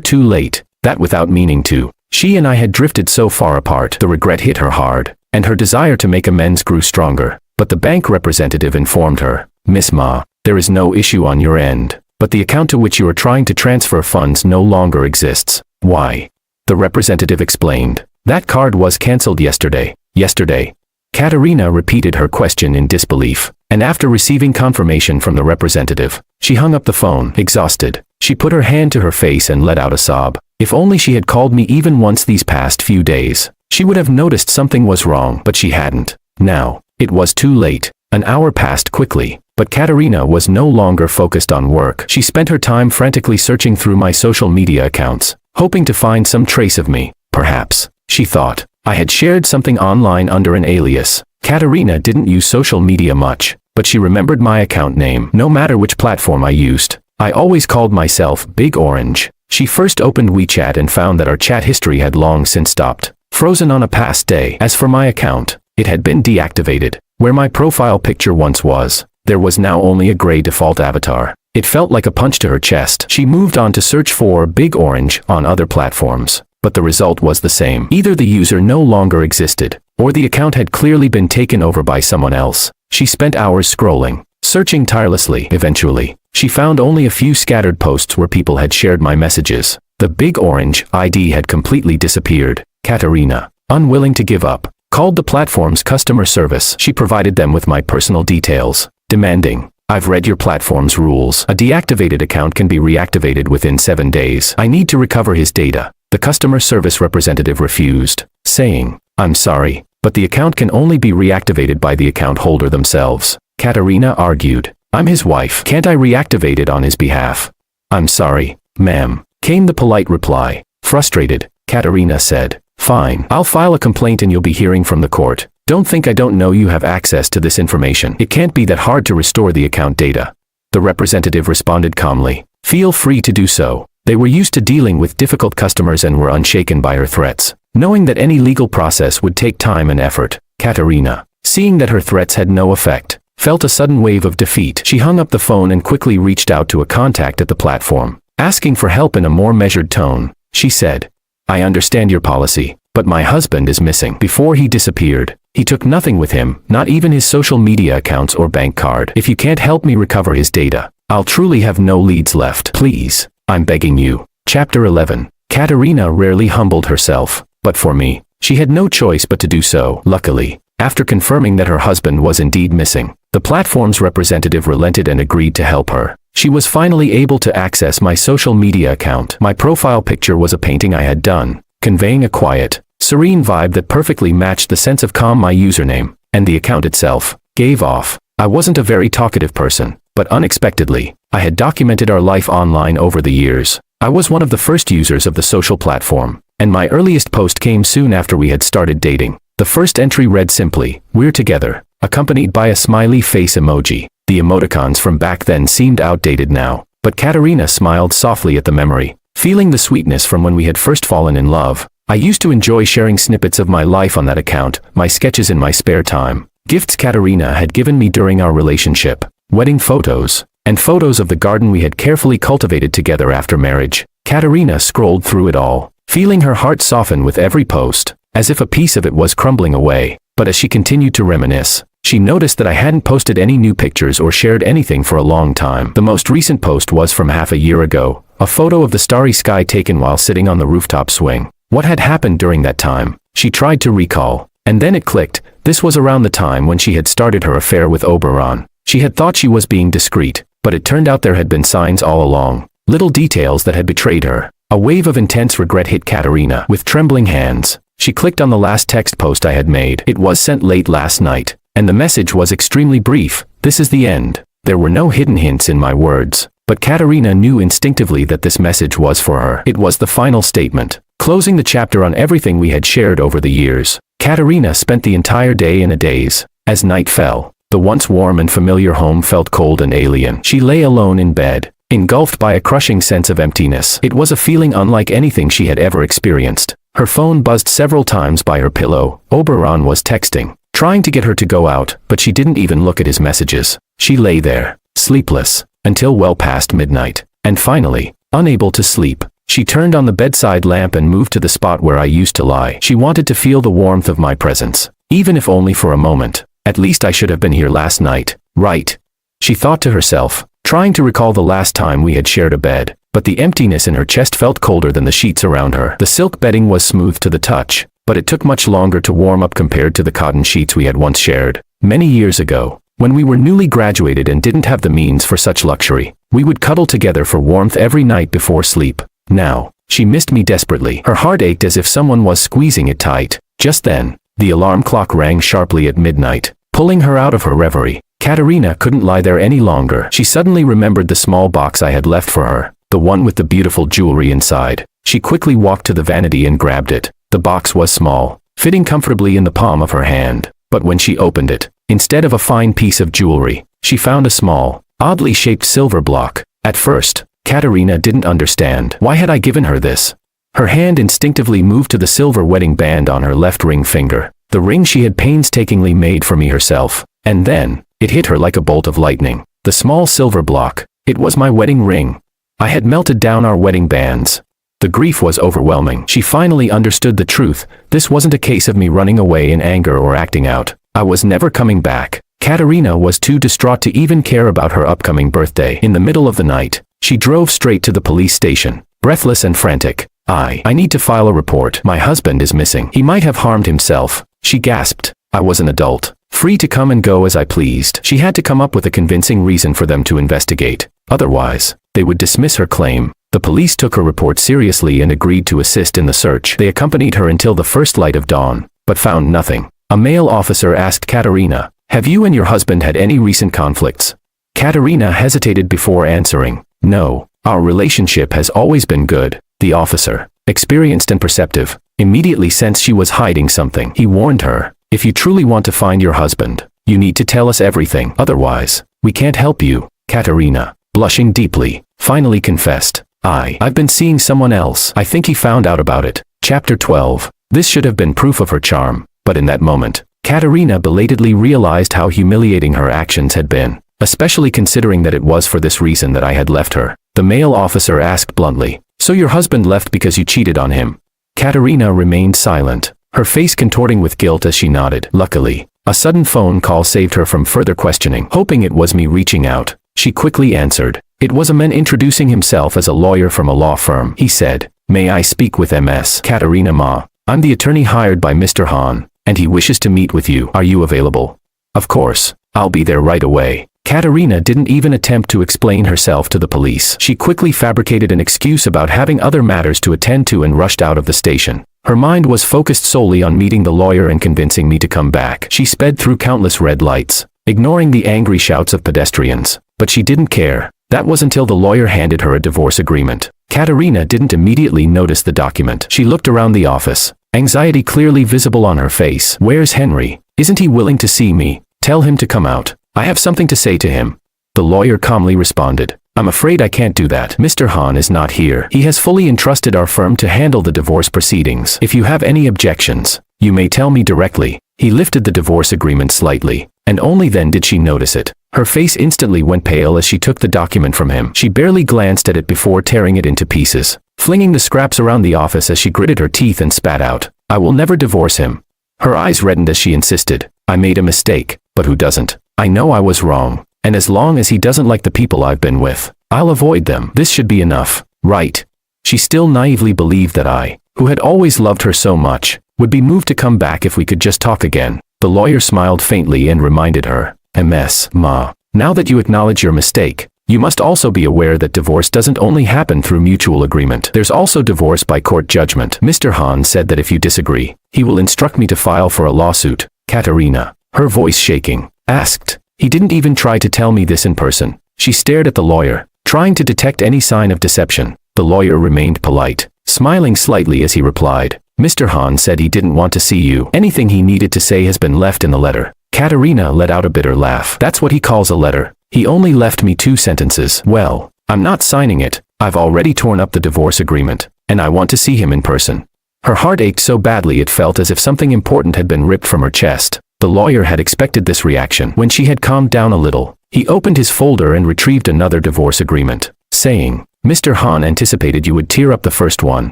Speaker 1: too late, that without meaning to, she and I had drifted so far apart. The regret hit her hard, and her desire to make amends grew stronger. But the bank representative informed her, "Miss Ma, there is no issue on your end, but the account to which you are trying to transfer funds no longer exists." "Why?" the representative explained. "That card was cancelled yesterday." "Yesterday?" Katerina repeated her question in disbelief, and after receiving confirmation from the representative, she hung up the phone, exhausted. She put her hand to her face and let out a sob. If only she had called me even once these past few days, she would have noticed something was wrong, but she hadn't. Now, it was too late. An hour passed quickly, but Katerina was no longer focused on work. She spent her time frantically searching through my social media accounts, hoping to find some trace of me. Perhaps, she thought, I had shared something online under an alias. Katerina didn't use social media much, but she remembered my account name. No matter which platform I used, I always called myself Big Orange. She first opened WeChat and found that our chat history had long since stopped, frozen on a past day. As for my account, it had been deactivated. Where my profile picture once was, there was now only a gray default avatar. It felt like a punch to her chest. She moved on to search for Big Orange on other platforms, but the result was the same. Either the user no longer existed, or the account had clearly been taken over by someone else. She spent hours scrolling, searching tirelessly. Eventually, she found only a few scattered posts where people had shared my messages. The Big Orange ID had completely disappeared. Katerina, unwilling to give up, called the platform's customer service. She provided them with my personal details, demanding, "I've read your platform's rules. A deactivated account can be reactivated within 7 days. I need to recover his data." The customer service representative refused, saying, "I'm sorry, but the account can only be reactivated by the account holder themselves." Katerina argued, "I'm his wife. Can't I reactivate it on his behalf?" "I'm sorry, ma'am," came the polite reply. Frustrated, Katerina said, "Fine, I'll file a complaint and you'll be hearing from the court. Don't think I don't know you have access to this information. It can't be that hard to restore the account data." The representative responded calmly, "Feel free to do so." They were used to dealing with difficult customers and were unshaken by her threats. Knowing that any legal process would take time and effort, Katerina, seeing that her threats had no effect, felt a sudden wave of defeat. She hung up the phone and quickly reached out to a contact at the platform. Asking for help in a more measured tone, she said, "I understand your policy, but my husband is missing. Before he disappeared, he took nothing with him, not even his social media accounts or bank card. If you can't help me recover his data, I'll truly have no leads left. Please, I'm begging you." Chapter 11. Katerina rarely humbled herself, but for me, she had no choice but to do so. Luckily, after confirming that her husband was indeed missing, the platform's representative relented and agreed to help her. She was finally able to access my social media account. My profile picture was a painting I had done, conveying a quiet, serene vibe that perfectly matched the sense of calm my username, and the account itself, gave off. I wasn't a very talkative person, but unexpectedly, I had documented our life online over the years. I was one of the first users of the social platform, and my earliest post came soon after we had started dating. The first entry read simply, "We're together," accompanied by a smiley face emoji. The emoticons from back then seemed outdated now, but Katerina smiled softly at the memory, feeling the sweetness from when we had first fallen in love. I used to enjoy sharing snippets of my life on that account, my sketches in my spare time, gifts Katerina had given me during our relationship, wedding photos, and photos of the garden we had carefully cultivated together after marriage. Katerina scrolled through it all, feeling her heart soften with every post, as if a piece of it was crumbling away. But as she continued to reminisce, she noticed that I hadn't posted any new pictures or shared anything for a long time. The most recent post was from half a year ago, a photo of the starry sky taken while sitting on the rooftop swing. What had happened during that time? She tried to recall, and then it clicked. This was around the time when she had started her affair with Oberon. She had thought she was being discreet, but it turned out there had been signs all along, little details that had betrayed her. A wave of intense regret hit Katerina. With trembling hands, she clicked on the last text post I had made. It was sent late last night, and the message was extremely brief. "This is the end." There were no hidden hints in my words, but Katerina knew instinctively that this message was for her. It was the final statement, Closing the chapter on everything we had shared over the years, Katerina spent the entire day in a daze. As night fell, the once warm and familiar home felt cold and alien. She lay alone in bed, engulfed by a crushing sense of emptiness. It was a feeling unlike anything she had ever experienced. Her phone buzzed several times by her pillow. Oberon was texting, trying to get her to go out, but she didn't even look at his messages. She lay there, sleepless, until well past midnight. And finally, unable to sleep, she turned on the bedside lamp and moved to the spot where I used to lie. She wanted to feel the warmth of my presence, even if only for a moment. At least I should have been here last night, right? She thought to herself, trying to recall the last time we had shared a bed, but the emptiness in her chest felt colder than the sheets around her. The silk bedding was smooth to the touch, but it took much longer to warm up compared to the cotton sheets we had once shared. Many years ago, when we were newly graduated and didn't have the means for such luxury, we would cuddle together for warmth every night before sleep. Now, she missed me desperately. Her heart ached as if someone was squeezing it tight. Just then, the alarm clock rang sharply at midnight, pulling her out of her reverie. Katerina couldn't lie there any longer. She suddenly remembered the small box I had left for her, the one with the beautiful jewelry inside. She quickly walked to the vanity and grabbed it. The box was small, fitting comfortably in the palm of her hand. But when she opened it, instead of a fine piece of jewelry, she found a small, oddly shaped silver block. At first, Katerina didn't understand. Why had I given her this? Her hand instinctively moved to the silver wedding band on her left ring finger, the ring she had painstakingly made for me herself. And then, it hit her like a bolt of lightning. The small silver block, it was my wedding ring. I had melted down our wedding bands. The grief was overwhelming. She finally understood the truth. This wasn't a case of me running away in anger or acting out. I was never coming back. Katerina was too distraught to even care about her upcoming birthday. In the middle of the night, she drove straight to the police station, breathless and frantic. I need to file a report. My husband is missing. He might have harmed himself, she gasped. I was an adult, free to come and go as I pleased. She had to come up with a convincing reason for them to investigate. Otherwise, they would dismiss her claim. The police took her report seriously and agreed to assist in the search. They accompanied her until the first light of dawn, but found nothing. A male officer asked Katerina, "Have you and your husband had any recent conflicts?" Katerina hesitated before answering, "No, our relationship has always been good." The officer, experienced and perceptive, immediately sensed she was hiding something. He warned her, "If you truly want to find your husband, you need to tell us everything. Otherwise, we can't help you." Katerina, blushing deeply, finally confessed, I've been seeing someone else. I think he found out about it." Chapter 12. This should have been proof of her charm, but in that moment, Katerina belatedly realized how humiliating her actions had been, especially considering that it was for this reason that I had left her. The male officer asked bluntly, "So your husband left because you cheated on him?" Katerina remained silent, her face contorting with guilt as she nodded. Luckily, a sudden phone call saved her from further questioning. Hoping it was me reaching out, she quickly answered. It was a man introducing himself as a lawyer from a law firm. He said, "May I speak with Ms. Katerina Ma? I'm the attorney hired by Mr. Han, and he wishes to meet with you. Are you available?" "Of course, I'll be there right away." Katerina didn't even attempt to explain herself to the police. She quickly fabricated an excuse about having other matters to attend to and rushed out of the station. Her mind was focused solely on meeting the lawyer and convincing me to come back. She sped through countless red lights, ignoring the angry shouts of pedestrians. But she didn't care. That was until the lawyer handed her a divorce agreement. Katerina didn't immediately notice the document. She looked around the office, anxiety clearly visible on her face. "Where's Henry? Isn't he willing to see me? Tell him to come out. I have something to say to him." The lawyer calmly responded, "I'm afraid I can't do that. Mr. Han is not here. He has fully entrusted our firm to handle the divorce proceedings. If you have any objections, you may tell me directly." He lifted the divorce agreement slightly, and only then did she notice it. Her face instantly went pale as she took the document from him. She barely glanced at it before tearing it into pieces, flinging the scraps around the office as she gritted her teeth and spat out, "I will never divorce him." Her eyes reddened as she insisted, "I made a mistake, but who doesn't? I know I was wrong, and as long as he doesn't like the people I've been with, I'll avoid them. This should be enough, right?" She still naively believed that I, who had always loved her so much, would be moved to come back if we could just talk again. The lawyer smiled faintly and reminded her, "Ms. Ma, now that you acknowledge your mistake, you must also be aware that divorce doesn't only happen through mutual agreement. There's also divorce by court judgment. Mr. Han said that if you disagree, he will instruct me to file for a lawsuit." Katerina, her voice shaking, asked, "He didn't even try to tell me this in person." She stared at the lawyer, trying to detect any sign of deception. The lawyer remained polite, smiling slightly as he replied. Mr. Han said he didn't want to see you. Anything he needed to say has been left in the letter. Katerina let out a bitter laugh. That's what he calls a letter. He only left me 2 sentences. Well, I'm not signing it. I've already torn up the divorce agreement, and I want to see him in person. Her heart ached so badly it felt as if something important had been ripped from her chest. The lawyer had expected this reaction. When she had calmed down a little, he opened his folder and retrieved another divorce agreement, saying, Mr. Han anticipated you would tear up the first one.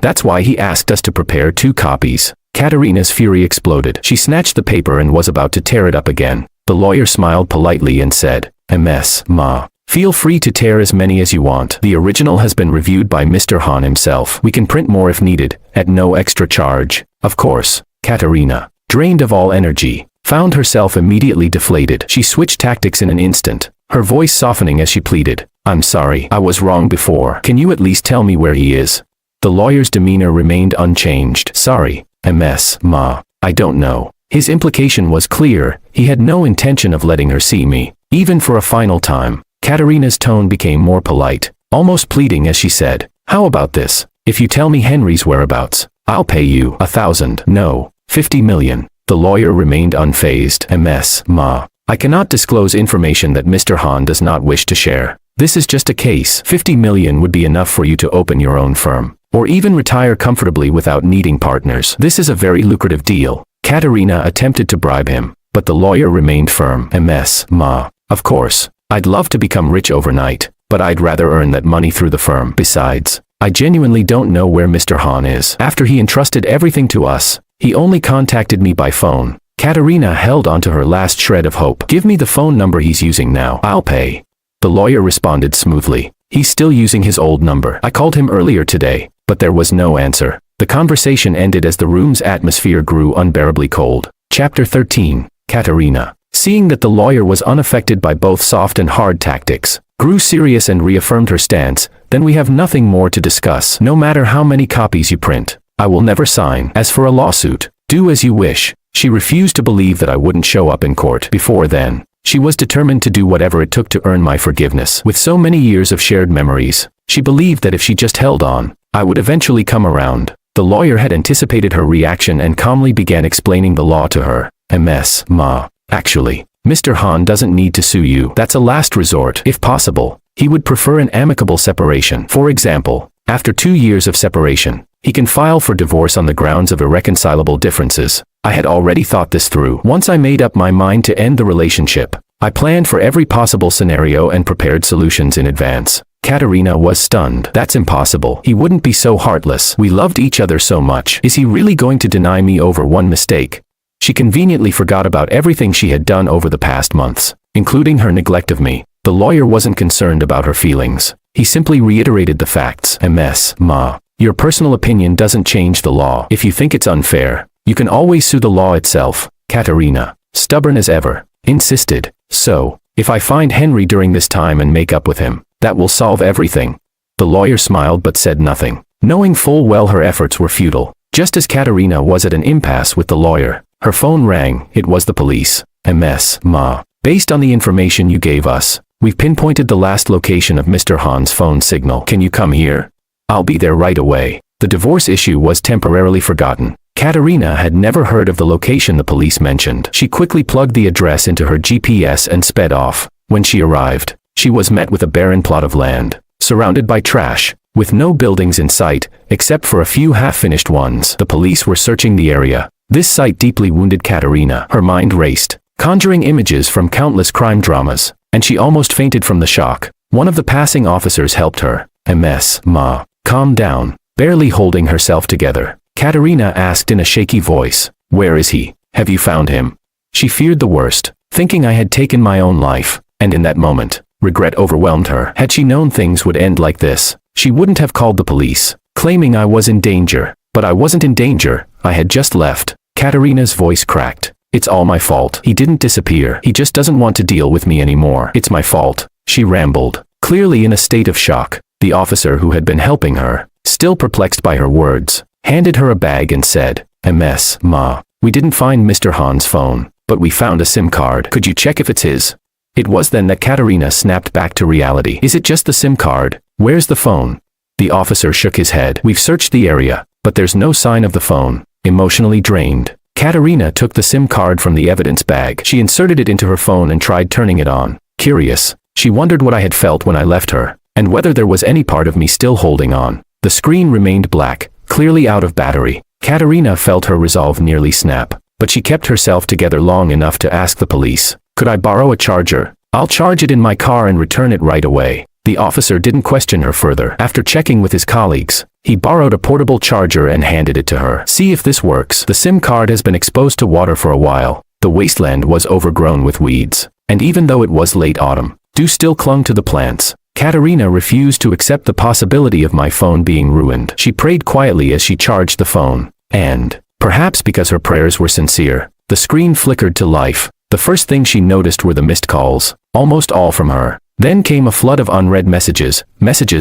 Speaker 1: That's why he asked us to prepare 2 copies. Katerina's fury exploded. She snatched the paper and was about to tear it up again. The lawyer smiled politely and said, MS, Ma. Feel free to tear as many as you want. The original has been reviewed by Mr. Han himself. We can print more if needed, at no extra charge. Of course. Katerina, drained of all energy, found herself immediately deflated. She switched tactics in an instant, her voice softening as she pleaded. I'm sorry, I was wrong before. Can you at least tell me where he is? The lawyer's demeanor remained unchanged. Sorry, MS, Ma. I don't know. His implication was clear. He had no intention of letting her see me, even for a final time. Katerina's tone became more polite, almost pleading as she said, how about this? If you tell me Henry's whereabouts, I'll pay you 1,000, no, 50 million. The lawyer remained unfazed. MS, Ma. I cannot disclose information that Mr. Han does not wish to share. This is just a case. 50 million would be enough for you to open your own firm, or even retire comfortably without needing partners. This is a very lucrative deal. Katerina attempted to bribe him, but the lawyer remained firm. MS, Ma. Of course, I'd love to become rich overnight, but I'd rather earn that money through the firm. Besides, I genuinely don't know where Mr. Han is. After he entrusted everything to us, he only contacted me by phone. Katerina held onto her last shred of hope. Give me the phone number he's using now. I'll pay. The lawyer responded smoothly. He's still using his old number. I called him earlier today, but there was no answer. The conversation ended as the room's atmosphere grew unbearably cold. Chapter 13. Katerina, seeing that the lawyer was unaffected by both soft and hard tactics, grew serious and reaffirmed her stance. Then we have nothing more to discuss. No matter how many copies you print, I will never sign. As for a lawsuit, do as you wish. She refused to believe that I wouldn't show up in court before then. She was determined to do whatever it took to earn my forgiveness. With so many years of shared memories, she believed that if she just held on, I would eventually come around. The lawyer had anticipated her reaction and calmly began explaining the law to her. MS, Ma. Actually, Mr. Han doesn't need to sue you. That's a last resort. If possible, he would prefer an amicable separation. For example, after 2 years of separation, he can file for divorce on the grounds of irreconcilable differences. I had already thought this through. Once I made up my mind to end the relationship, I planned for every possible scenario and prepared solutions in advance. Katerina was stunned. That's impossible. He wouldn't be so heartless. We loved each other so much. Is he really going to deny me over one mistake? She conveniently forgot about everything she had done over the past months, including her neglect of me. The lawyer wasn't concerned about her feelings. He simply reiterated the facts. MS, Ma. Your personal opinion doesn't change the law. If you think it's unfair, you can always sue the law itself. Katerina, stubborn as ever, insisted. So, if I find Henry during this time and make up with him, that will solve everything. The lawyer smiled but said nothing, knowing full well her efforts were futile. Just as Katerina was at an impasse with the lawyer, her phone rang. It was the police. MS, Ma. Based on the information you gave us, we've pinpointed the last location of Mr. Han's phone signal. Can you come here? I'll be there right away. The divorce issue was temporarily forgotten. Katerina had never heard of the location the police mentioned. She quickly plugged the address into her GPS and sped off. When she arrived, she was met with a barren plot of land, surrounded by trash, with no buildings in sight, except for a few half-finished ones. The police were searching the area. This sight deeply wounded Katerina. Her mind raced, conjuring images from countless crime dramas, and she almost fainted from the shock. One of the passing officers helped her. MS, Ma. Calm down. Barely holding herself together, Katerina asked in a shaky voice, where is he? Have you found him? She feared the worst, thinking I had taken my own life, and in that moment, regret overwhelmed her. Had she known things would end like this, she wouldn't have called the police, claiming I was in danger. But I wasn't in danger, I had just left. Katerina's voice cracked. It's all my fault. He didn't disappear. He just doesn't want to deal with me anymore. It's my fault, she rambled, clearly in a state of shock. The officer who had been helping her, still perplexed by her words, handed her a bag and said, MS, Ma. We didn't find Mr. Han's phone, but we found a SIM card. Could you check if it's his? It was then that Katerina snapped back to reality. Is it just the SIM card? Where's the phone? The officer shook his head. We've searched the area, but there's no sign of the phone. Emotionally drained, Katerina took the SIM card from the evidence bag. She inserted it into her phone and tried turning it on. Curious, she wondered what I had felt when I left her, and whether there was any part of me still holding on. The screen remained black, clearly out of battery. Katerina felt her resolve nearly snap, but she kept herself together long enough to ask the police, "Could I borrow a charger? I'll charge it in my car and return it right away." The officer didn't question her further. After checking with his colleagues, he borrowed a portable charger and handed it to her. "See if this works. The SIM card has been exposed to water for a while." The wasteland was overgrown with weeds, and even though it was late autumn, dew still clung to the plants. Katerina refused to accept the possibility of my phone being ruined. She prayed quietly as she charged the phone, and, perhaps because her prayers were sincere, the screen flickered to life. The first thing she noticed were the missed calls, almost all from her. Then came a flood of unread messages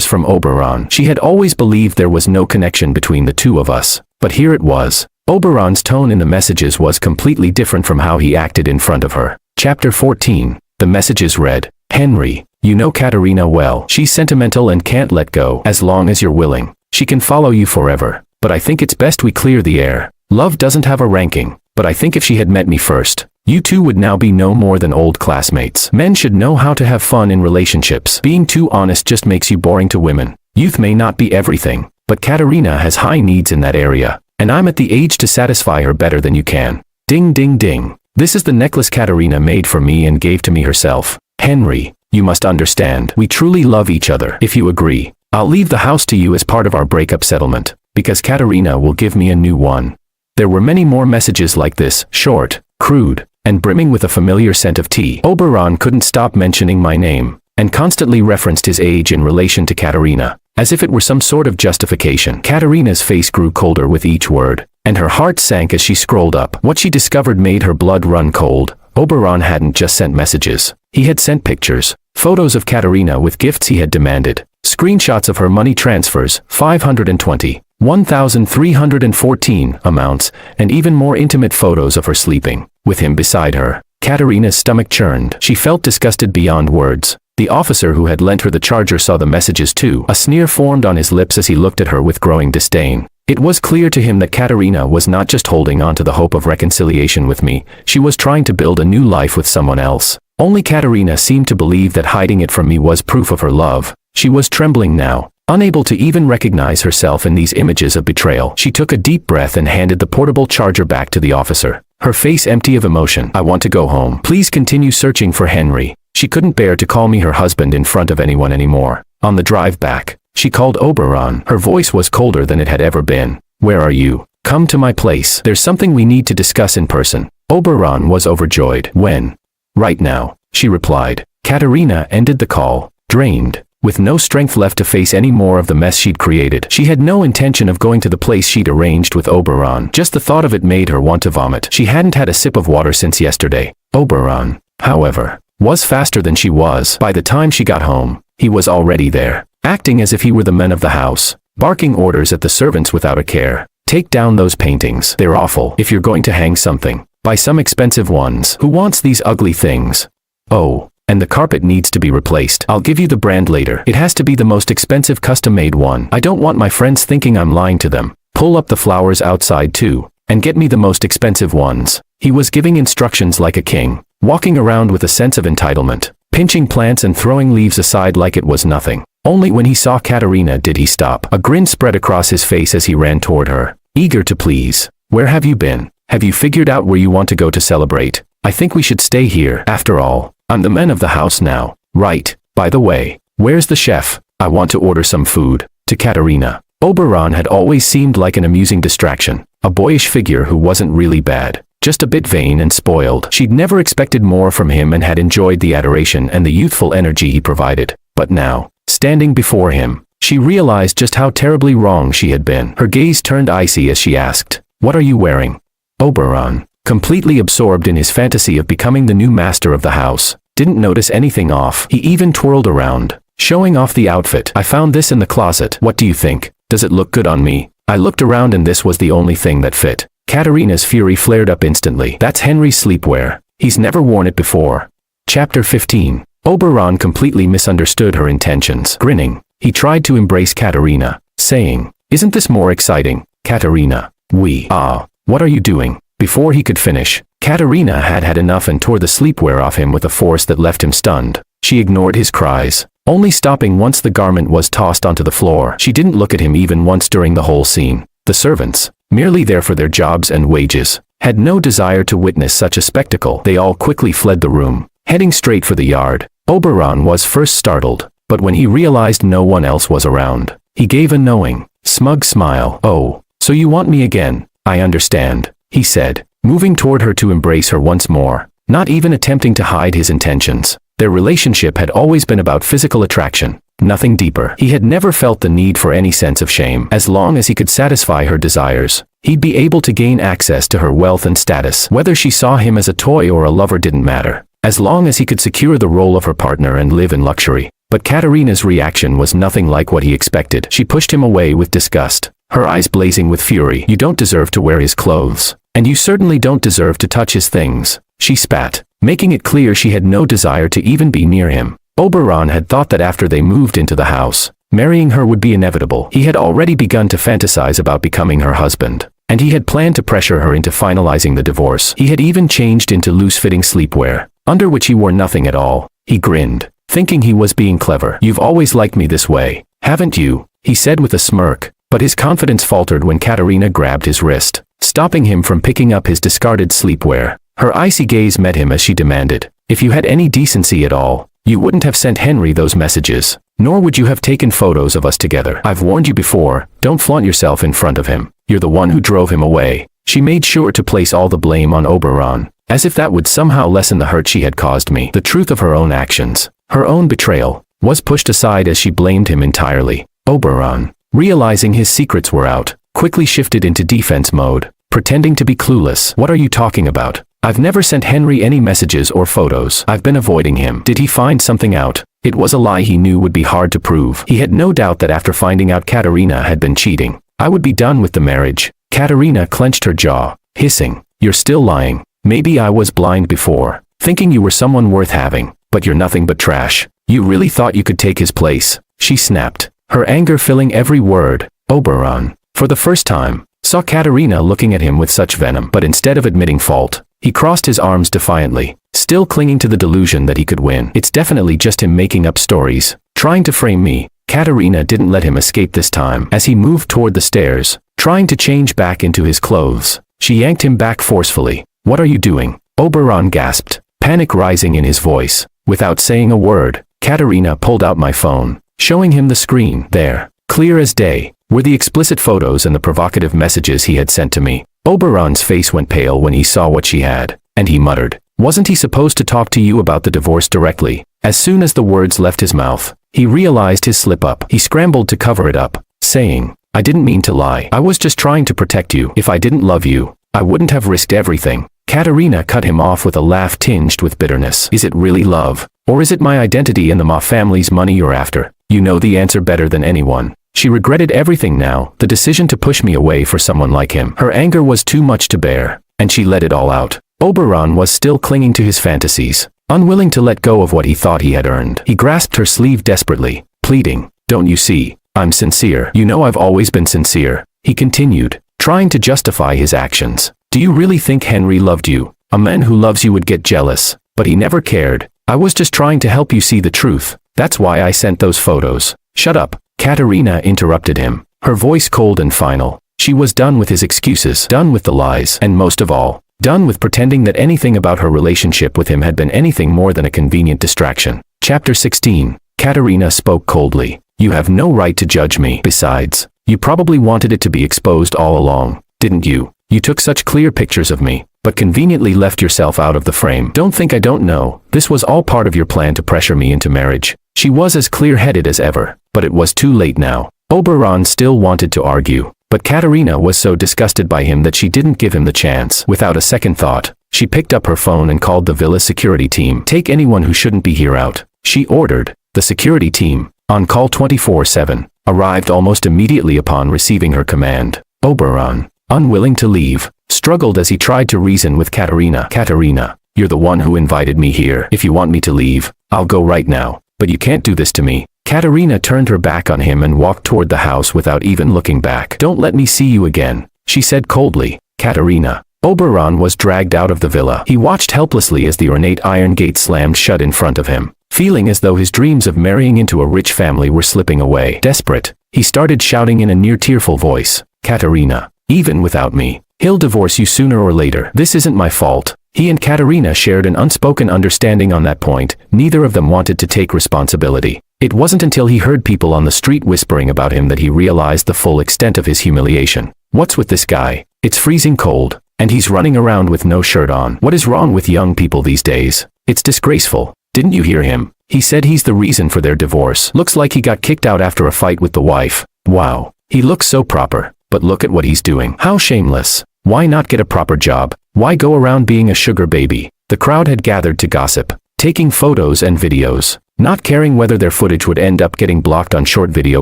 Speaker 1: from Oberon. She had always believed there was no connection between the two of us, but here it was. Oberon's tone in the messages was completely different from how he acted in front of her. Chapter 14. The messages read, "Henry, you know Katerina well. She's sentimental and can't let go. As long as you're willing, she can follow you forever. But I think it's best we clear the air. Love doesn't have a ranking, but I think if she had met me first, you two would now be no more than old classmates. Men should know how to have fun in relationships. Being too honest just makes you boring to women. Youth may not be everything, but Katerina has high needs in that area, and I'm at the age to satisfy her better than you can. Ding ding ding. This is the necklace Katerina made for me and gave to me herself. Henry, you must understand, we truly love each other. If you agree, I'll leave the house to you as part of our breakup settlement, because Katerina will give me a new one." There were many more messages like this, short, crude, and brimming with a familiar scent of tea. Oberon couldn't stop mentioning my name, and constantly referenced his age in relation to Katerina, as if it were some sort of justification. Katerina's face grew colder with each word, and her heart sank as she scrolled up. What she discovered made her blood run cold. Oberon hadn't just sent messages. He had sent pictures, photos of Katerina with gifts he had demanded, screenshots of her money transfers, 520, 1,314 amounts, and even more intimate photos of her sleeping with him beside her. Katerina's stomach churned. She felt disgusted beyond words. The officer who had lent her the charger saw the messages too. A sneer formed on his lips as he looked at her with growing disdain. It was clear to him that Katerina was not just holding on to the hope of reconciliation with me, she was trying to build a new life with someone else. Only Katerina seemed to believe that hiding it from me was proof of her love. She was trembling now, unable to even recognize herself in these images of betrayal. She took a deep breath and handed the portable charger back to the officer, her face empty of emotion. "I want to go home. Please continue searching for Henry." She couldn't bear to call me her husband in front of anyone anymore. On the drive back, she called Oberon. Her voice was colder than it had ever been. "Where are you? Come to my place. There's something we need to discuss in person." Oberon was overjoyed. "When?" "Right now," she replied. Katerina ended the call, drained, with no strength left to face any more of the mess she'd created. She had no intention of going to the place she'd arranged with Oberon. Just the thought of it made her want to vomit. She hadn't had a sip of water since yesterday. Oberon, however, was faster than she was. By the time she got home, he was already there, acting as if he were the man of the house, barking orders at the servants without a care. "Take down those paintings. They're awful. If you're going to hang something, buy some expensive ones. Who wants these ugly things? Oh, and the carpet needs to be replaced. I'll give you the brand later. It has to be the most expensive custom-made one. I don't want my friends thinking I'm lying to them. Pull up the flowers outside too, and get me the most expensive ones." He was giving instructions like a king, walking around with a sense of entitlement, pinching plants and throwing leaves aside like it was nothing. Only when he saw Katerina did he stop. A grin spread across his face as he ran toward her, eager to please. "Where have you been? Have you figured out where you want to go to celebrate? I think we should stay here. After all, I'm the man of the house now, right? By the way, where's the chef? I want to order some food." To Katerina, Oberon had always seemed like an amusing distraction, a boyish figure who wasn't really bad, just a bit vain and spoiled. She'd never expected more from him and had enjoyed the adoration and the youthful energy he provided. But now, standing before him, she realized just how terribly wrong she had been. Her gaze turned icy as she asked, "What are you wearing?" Oberon, completely absorbed in his fantasy of becoming the new master of the house, didn't notice anything off. He even twirled around, showing off the outfit. "I found this in the closet. What do you think? Does it look good on me?" I looked around and this was the only thing that fit. Katerina's fury flared up instantly. "That's Henry's sleepwear. He's never worn it before." Chapter 15. Oberon completely misunderstood her intentions. Grinning, He tried to embrace Katerina, saying, "Isn't this more exciting, Katerina? What are you doing?" Before he could finish, Katerina had had enough and tore the sleepwear off him with a force that left him stunned. She ignored his cries, only stopping once the garment was tossed onto the floor. She didn't look at him even once during the whole scene. The servants, merely there for their jobs and wages, had no desire to witness such a spectacle. They all quickly fled the room, heading straight for the yard. Oberon was first startled, but when he realized no one else was around, he gave a knowing, smug smile. "Oh, so you want me again? I understand," he said, moving toward her to embrace her once more, not even attempting to hide his intentions. Their relationship had always been about physical attraction, nothing deeper. He had never felt the need for any sense of shame. As long as he could satisfy her desires, he'd be able to gain access to her wealth and status. Whether she saw him as a toy or a lover didn't matter, as long as he could secure the role of her partner and live in luxury. But Katerina's reaction was nothing like what he expected. She pushed him away with disgust, her eyes blazing with fury. "You don't deserve to wear his clothes, and you certainly don't deserve to touch his things," she spat, making it clear she had no desire to even be near him. Oberon had thought that after they moved into the house, marrying her would be inevitable. He had already begun to fantasize about becoming her husband, and he had planned to pressure her into finalizing the divorce. He had even changed into loose-fitting sleepwear, under which he wore nothing at all. He grinned, thinking he was being clever. "You've always liked me this way, haven't you?" he said with a smirk, but his confidence faltered when Katerina grabbed his wrist, stopping him from picking up his discarded sleepwear. Her icy gaze met him as she demanded, "If you had any decency at all, you wouldn't have sent Henry those messages, nor would you have taken photos of us together. I've warned you before, don't flaunt yourself in front of him. You're the one who drove him away." She made sure to place all the blame on Oberon, as if that would somehow lessen the hurt she had caused me. The truth of her own actions, her own betrayal, was pushed aside as she blamed him entirely. Oberon, realizing his secrets were out, quickly shifted into defense mode, pretending to be clueless. "What are you talking about? I've never sent Henry any messages or photos. I've been avoiding him. Did he find something out?" It was a lie he knew would be hard to prove. He had no doubt that after finding out Katerina had been cheating, "I would be done with the marriage." Katerina clenched her jaw, hissing, "You're still lying. Maybe I was blind before, thinking you were someone worth having, but you're nothing but trash. You really thought you could take his place," she snapped, her anger filling every word. Oberon, for the first time, saw Katerina looking at him with such venom, but instead of admitting fault, he crossed his arms defiantly, still clinging to the delusion that he could win. "It's definitely just him making up stories, trying to frame me." Katerina didn't let him escape this time. As he moved toward the stairs, trying to change back into his clothes, she yanked him back forcefully. "What are you doing?" Oberon gasped, panic rising in his voice. Without saying a word, Katerina pulled out my phone, showing him the screen. There, clear as day, were the explicit photos and the provocative messages he had sent to me. Oberon's face went pale when he saw what she had, and he muttered, "Wasn't he supposed to talk to you about the divorce directly?" As soon as the words left his mouth, he realized his slip-up. He scrambled to cover it up, saying, "I didn't mean to lie. I was just trying to protect you. If I didn't love you, I wouldn't have risked everything." Katerina cut him off with a laugh tinged with bitterness. "Is it really love? Or is it my identity and the Ma family's money you're after? You know the answer better than anyone." She regretted everything now, the decision to push me away for someone like him. Her anger was too much to bear, and she let it all out. Oberon was still clinging to his fantasies, unwilling to let go of what he thought he had earned. He grasped her sleeve desperately, pleading, "Don't you see? I'm sincere. You know I've always been sincere," he continued, trying to justify his actions. "Do you really think Henry loved you? A man who loves you would get jealous, but he never cared. I was just trying to help you see the truth. That's why I sent those photos." "Shut up," Katerina interrupted him, her voice cold and final. She was done with his excuses, done with the lies, and most of all, done with pretending that anything about her relationship with him had been anything more than a convenient distraction. Chapter 16. Katerina spoke coldly. "You have no right to judge me. Besides, you probably wanted it to be exposed all along, didn't you? You took such clear pictures of me, but conveniently left yourself out of the frame. Don't think I don't know. This was all part of your plan to pressure me into marriage." She was as clear-headed as ever, but it was too late now. Oberon still wanted to argue, but Katerina was so disgusted by him that she didn't give him the chance. Without a second thought, she picked up her phone and called the villa security team. "Take anyone who shouldn't be here out," she ordered. The security team, on call 24/7, arrived almost immediately upon receiving her command. Oberon, unwilling to leave, struggled as he tried to reason with Katerina. "Katerina, you're the one who invited me here. If you want me to leave, I'll go right now, but you can't do this to me." Katerina turned her back on him and walked toward the house without even looking back. "Don't let me see you again," she said coldly. Katerina. Oberon was dragged out of the villa. He watched helplessly as the ornate iron gate slammed shut in front of him, feeling as though his dreams of marrying into a rich family were slipping away. Desperate, he started shouting in a near-tearful voice, "Katerina, even without me, he'll divorce you sooner or later. This isn't my fault." He and Katerina shared an unspoken understanding on that point. Neither of them wanted to take responsibility. It wasn't until he heard people on the street whispering about him that he realized the full extent of his humiliation. What's with this guy? It's freezing cold, and he's running around with no shirt on. What is wrong with young people these days? It's disgraceful. Didn't you hear him? He said he's the reason for their divorce. Looks like he got kicked out after a fight with the wife. Wow. He looks so proper, but look at what he's doing. How shameless. Why not get a proper job? Why go around being a sugar baby? The crowd had gathered to gossip, taking photos and videos, not caring whether their footage would end up getting blocked on short video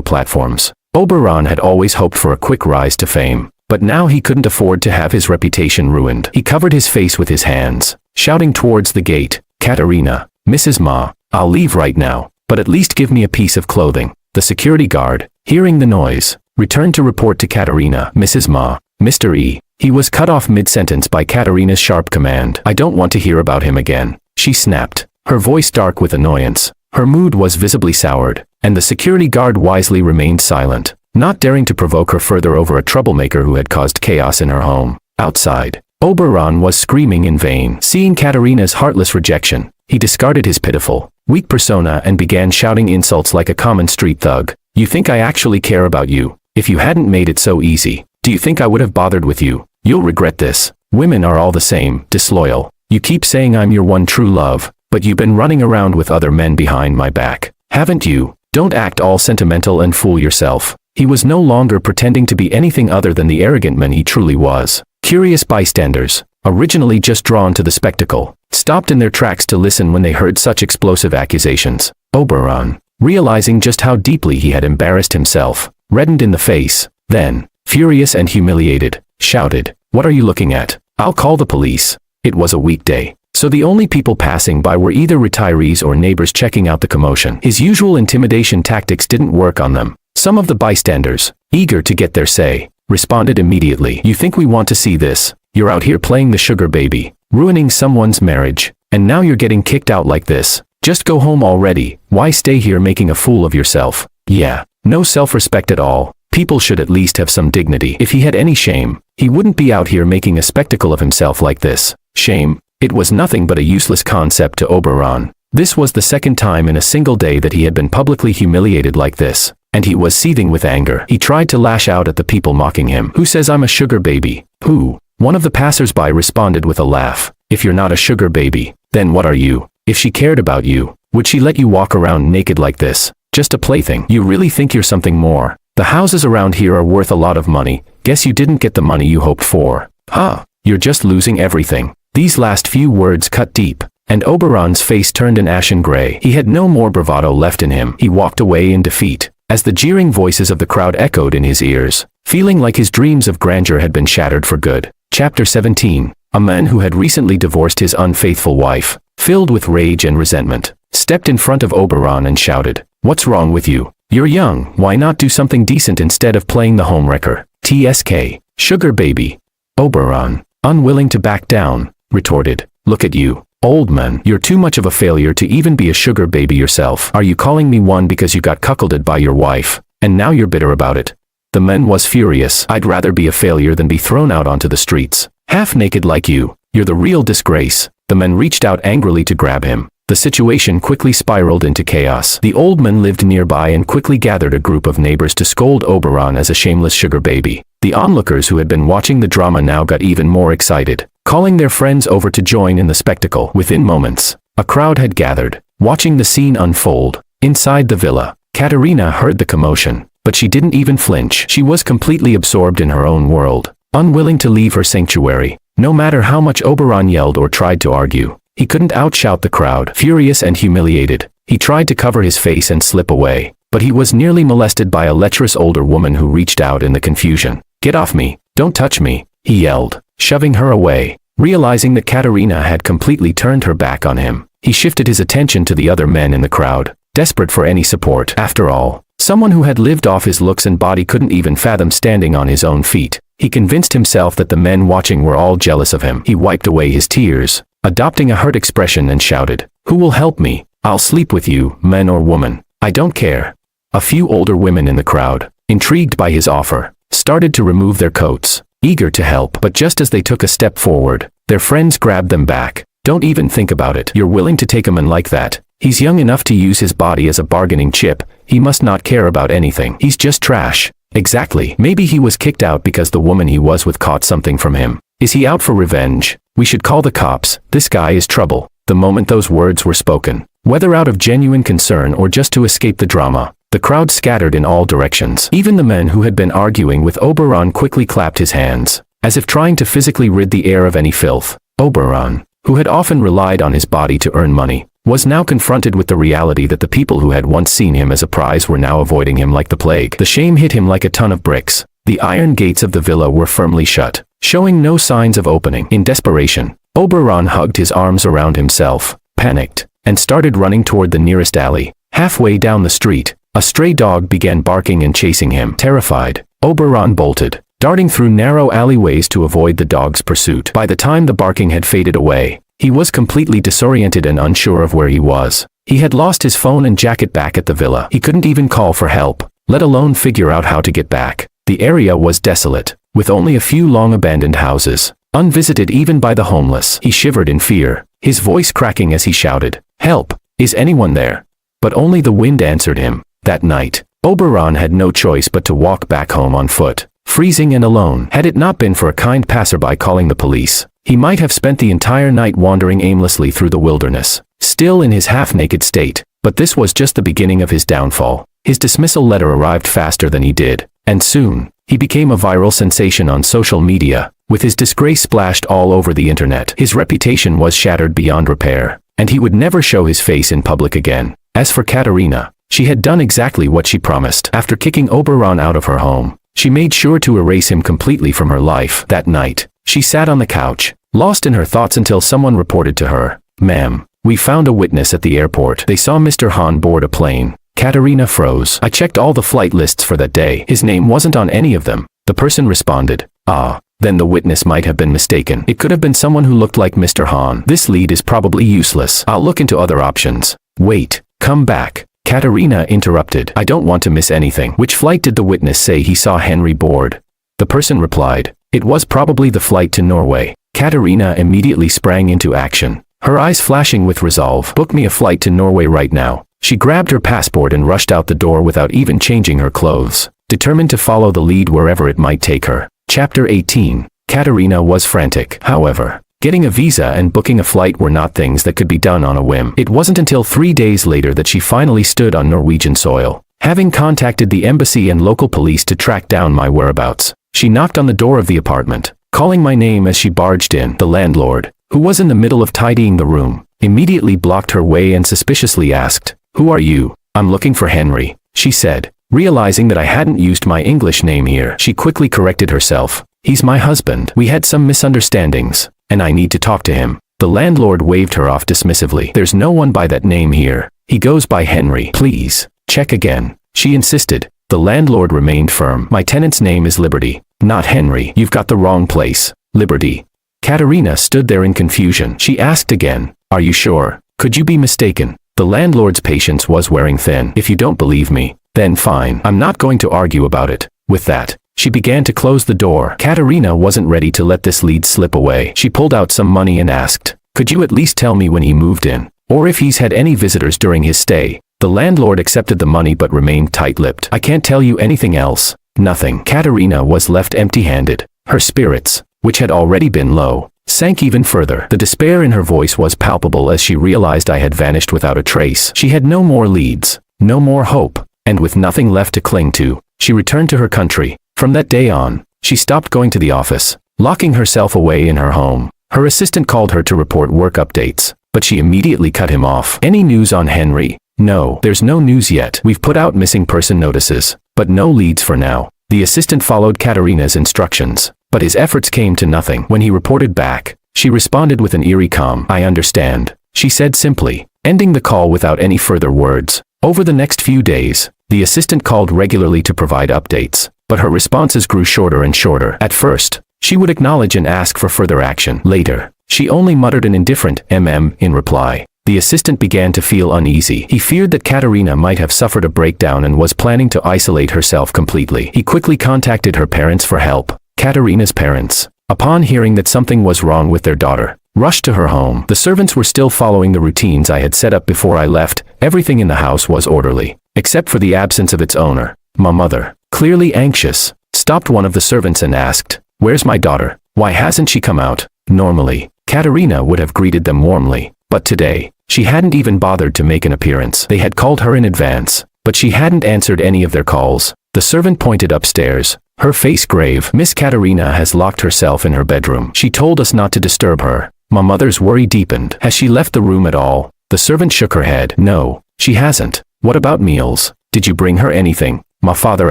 Speaker 1: platforms. Oberon had always hoped for a quick rise to fame, but now he couldn't afford to have his reputation ruined. He covered his face with his hands, shouting towards the gate, "Katerina, Mrs. Ma, I'll leave right now, but at least give me a piece of clothing." The security guard, hearing the noise, returned to report to Katerina, "Mrs. Ma, Mr. E." He was cut off mid-sentence by Katerina's sharp command. "I don't want to hear about him again," she snapped, her voice dark with annoyance. Her mood was visibly soured, and the security guard wisely remained silent, not daring to provoke her further over a troublemaker who had caused chaos in her home. Outside, Oberon was screaming in vain. Seeing Katerina's heartless rejection, he discarded his pitiful, weak persona and began shouting insults like a common street thug. "You think I actually care about you? If you hadn't made it so easy, do you think I would have bothered with you? You'll regret this. Women are all the same, disloyal. You keep saying I'm your one true love, but you've been running around with other men behind my back, haven't you? Don't act all sentimental and fool yourself." He was no longer pretending to be anything other than the arrogant man he truly was. Curious bystanders, originally just drawn to the spectacle, stopped in their tracks to listen when they heard such explosive accusations. Oberon, realizing just how deeply he had embarrassed himself, reddened in the face, then, furious and humiliated, shouted, "What are you looking at? I'll call the police." It was a weekday, so the only people passing by were either retirees or neighbors checking out the commotion. His usual intimidation tactics didn't work on them. Some of the bystanders, eager to get their say, responded immediately. "You think we want to see this? You're out here playing the sugar baby, ruining someone's marriage, and now you're getting kicked out like this. Just go home already. Why stay here making a fool of yourself? Yeah, no self-respect at all. People should at least have some dignity. If he had any shame, he wouldn't be out here making a spectacle of himself like this." Shame? It was nothing but a useless concept to Oberon. This was the second time in a single day that he had been publicly humiliated like this, and he was seething with anger. He tried to lash out at the people mocking him. "Who says I'm a sugar baby? Who?" One of the passers-by responded with a laugh. "If you're not a sugar baby, then what are you? If she cared about you, would she let you walk around naked like this? Just a plaything. You really think you're something more? The houses around here are worth a lot of money. Guess you didn't get the money you hoped for. Huh? You're just losing everything." These last few words cut deep, and Oberon's face turned an ashen gray. He had no more bravado left in him. He walked away in defeat, as the jeering voices of the crowd echoed in his ears, feeling like his dreams of grandeur had been shattered for good. Chapter 17. A man who had recently divorced his unfaithful wife, filled with rage and resentment, stepped in front of Oberon and shouted, "What's wrong with you? You're young, why not do something decent instead of playing the homewrecker? TSK, sugar baby." Oberon, unwilling to back down, retorted, "Look at you, old man. You're too much of a failure to even be a sugar baby yourself. Are you calling me one because you got cuckolded by your wife, and now you're bitter about it?" The man was furious. "I'd rather be a failure than be thrown out onto the streets, half naked like you. You're the real disgrace." The man reached out angrily to grab him. The situation quickly spiraled into chaos. The old man lived nearby and quickly gathered a group of neighbors to scold Oberon as a shameless sugar baby. The onlookers who had been watching the drama now got even more excited, calling their friends over to join in the spectacle. Within moments, a crowd had gathered, watching the scene unfold. Inside the villa, Katerina heard the commotion, but she didn't even flinch. She was completely absorbed in her own world, unwilling to leave her sanctuary. No matter how much Oberon yelled or tried to argue, he couldn't outshout the crowd. Furious and humiliated, he tried to cover his face and slip away, but he was nearly molested by a lecherous older woman who reached out in the confusion. "Get off me! Don't touch me!" he yelled, shoving her away. Realizing that Katerina had completely turned her back on him, he shifted his attention to the other men in the crowd. desperate for any support. After all, someone who had lived off his looks and body couldn't even fathom standing on his own feet. He convinced himself that the men watching were all jealous of him. He wiped away his tears, adopting a hurt expression, and shouted, "Who will help me? I'll sleep with you, man or woman. I don't care." A few older women in the crowd, intrigued by his offer, started to remove their coats, eager to help. But just as they took a step forward, their friends grabbed them back. "Don't even think about it. You're willing to take a man like that? He's young enough to use his body as a bargaining chip. He must not care about anything. He's just trash." Exactly. Maybe he was kicked out because the woman he was with caught something from him. Is he out for revenge? We should call the cops. This guy is trouble. The moment those words were spoken, whether out of genuine concern or just to escape the drama, the crowd scattered in all directions. Even the men who had been arguing with Oberon quickly clapped his hands, as if trying to physically rid the air of any filth. Oberon, who had often relied on his body to earn money, was now confronted with the reality that the people who had once seen him as a prize were now avoiding him like the plague. The shame hit him like a ton of bricks. The iron gates of the villa were firmly shut, showing no signs of opening. In desperation, Oberon hugged his arms around himself, panicked, and started running toward the nearest alley. Halfway down the street, a stray dog began barking and chasing him. Terrified, Oberon bolted, darting through narrow alleyways to avoid the dog's pursuit. By the time the barking had faded away, he was completely disoriented and unsure of where he was. He had lost his phone and jacket back at the villa. He couldn't even call for help, let alone figure out how to get back. The area was desolate, with only a few long abandoned houses, unvisited even by the homeless. He shivered in fear, his voice cracking as he shouted, "Help! Is anyone there?" But only the wind answered him. That night, Oberon had no choice but to walk back home on foot, freezing and alone. Had it not been for a kind passerby calling the police, he might have spent the entire night wandering aimlessly through the wilderness, still in his half-naked state. But this was just the beginning of his downfall. His dismissal letter arrived faster than he did, and soon, he became a viral sensation on social media, with his disgrace splashed all over the internet. His reputation was shattered beyond repair, and he would never show his face in public again. As for Katerina, she had done exactly what she promised. After kicking Oberon out of her home, she made sure to erase him completely from her life. That night, she sat on the couch, lost in her thoughts until someone reported to her, "Ma'am, we found a witness at the airport. They saw Mr. Han board a plane." Katerina froze. "I checked all the flight lists for that day. His name wasn't on any of them." The person responded, "Ah, then the witness might have been mistaken. It could have been someone who looked like Mr. Han. This lead is probably useless. I'll look into other options." "Wait, come back," Katerina interrupted. "I don't want to miss anything." "Which flight did the witness say he saw Henry board?" The person replied, "It was probably the flight to Norway." Katerina immediately sprang into action, her eyes flashing with resolve. "Book me a flight to Norway right now." She grabbed her passport and rushed out the door without even changing her clothes, determined to follow the lead wherever it might take her. Chapter 18. Katerina was frantic. However, getting a visa and booking a flight were not things that could be done on a whim. It wasn't until 3 days later that she finally stood on Norwegian soil, having contacted the embassy and local police to track down my whereabouts. She knocked on the door of the apartment, calling my name as she barged in. The landlord, who was in the middle of tidying the room, immediately blocked her way and suspiciously asked, "Who are you?" "I'm looking for Henry," she said. Realizing that I hadn't used my English name here, she quickly corrected herself. "He's my husband. We had some misunderstandings, and I need to talk to him." The landlord waved her off dismissively. "There's no one by that name here. He goes by Henry." "Please, check again," she insisted. The landlord remained firm. "My tenant's name is Liberty, not Henry. You've got the wrong place." "Liberty?" Katerina stood there in confusion. She asked again, "Are you sure? Could you be mistaken?" The landlord's patience was wearing thin. "If you don't believe me, then fine. I'm not going to argue about it." With that, she began to close the door. Katerina wasn't ready to let this lead slip away. She pulled out some money and asked, "Could you at least tell me when he moved in, or if he's had any visitors during his stay?" The landlord accepted the money but remained tight-lipped. "I can't tell you anything else." Nothing. Katerina was left empty-handed. Her spirits, which had already been low, sank even further. The despair in her voice was palpable as she realized I had vanished without a trace. She had no more leads, no more hope, and with nothing left to cling to, she returned to her country. From that day on, she stopped going to the office, locking herself away in her home. Her assistant called her to report work updates, but she immediately cut him off. "Any news on Henry?" "No, there's no news yet. We've put out missing person notices, but no leads for now." The assistant followed Katerina's instructions, but his efforts came to nothing. When he reported back, she responded with an eerie calm. "I understand," she said simply, ending the call without any further words. Over the next few days, the assistant called regularly to provide updates, but her responses grew shorter and shorter. At first, she would acknowledge and ask for further action. Later, she only muttered an indifferent in reply. The assistant began to feel uneasy. He feared that Katerina might have suffered a breakdown and was planning to isolate herself completely. He quickly contacted her parents for help. Katerina's parents, upon hearing that something was wrong with their daughter, rushed to her home. The servants were still following the routines I had set up before I left. Everything in the house was orderly, except for the absence of its owner. My mother, clearly anxious, stopped one of the servants and asked, "Where's my daughter? Why hasn't she come out?" Normally, Katerina would have greeted them warmly, but today, she hadn't even bothered to make an appearance. They had called her in advance, but she hadn't answered any of their calls. The servant pointed upstairs, her face grave. "Miss Katerina has locked herself in her bedroom. She told us not to disturb her." My mother's worry deepened. "Has she left the room at all?" The servant shook her head. "No, she hasn't." "What about meals? Did you bring her anything?" my father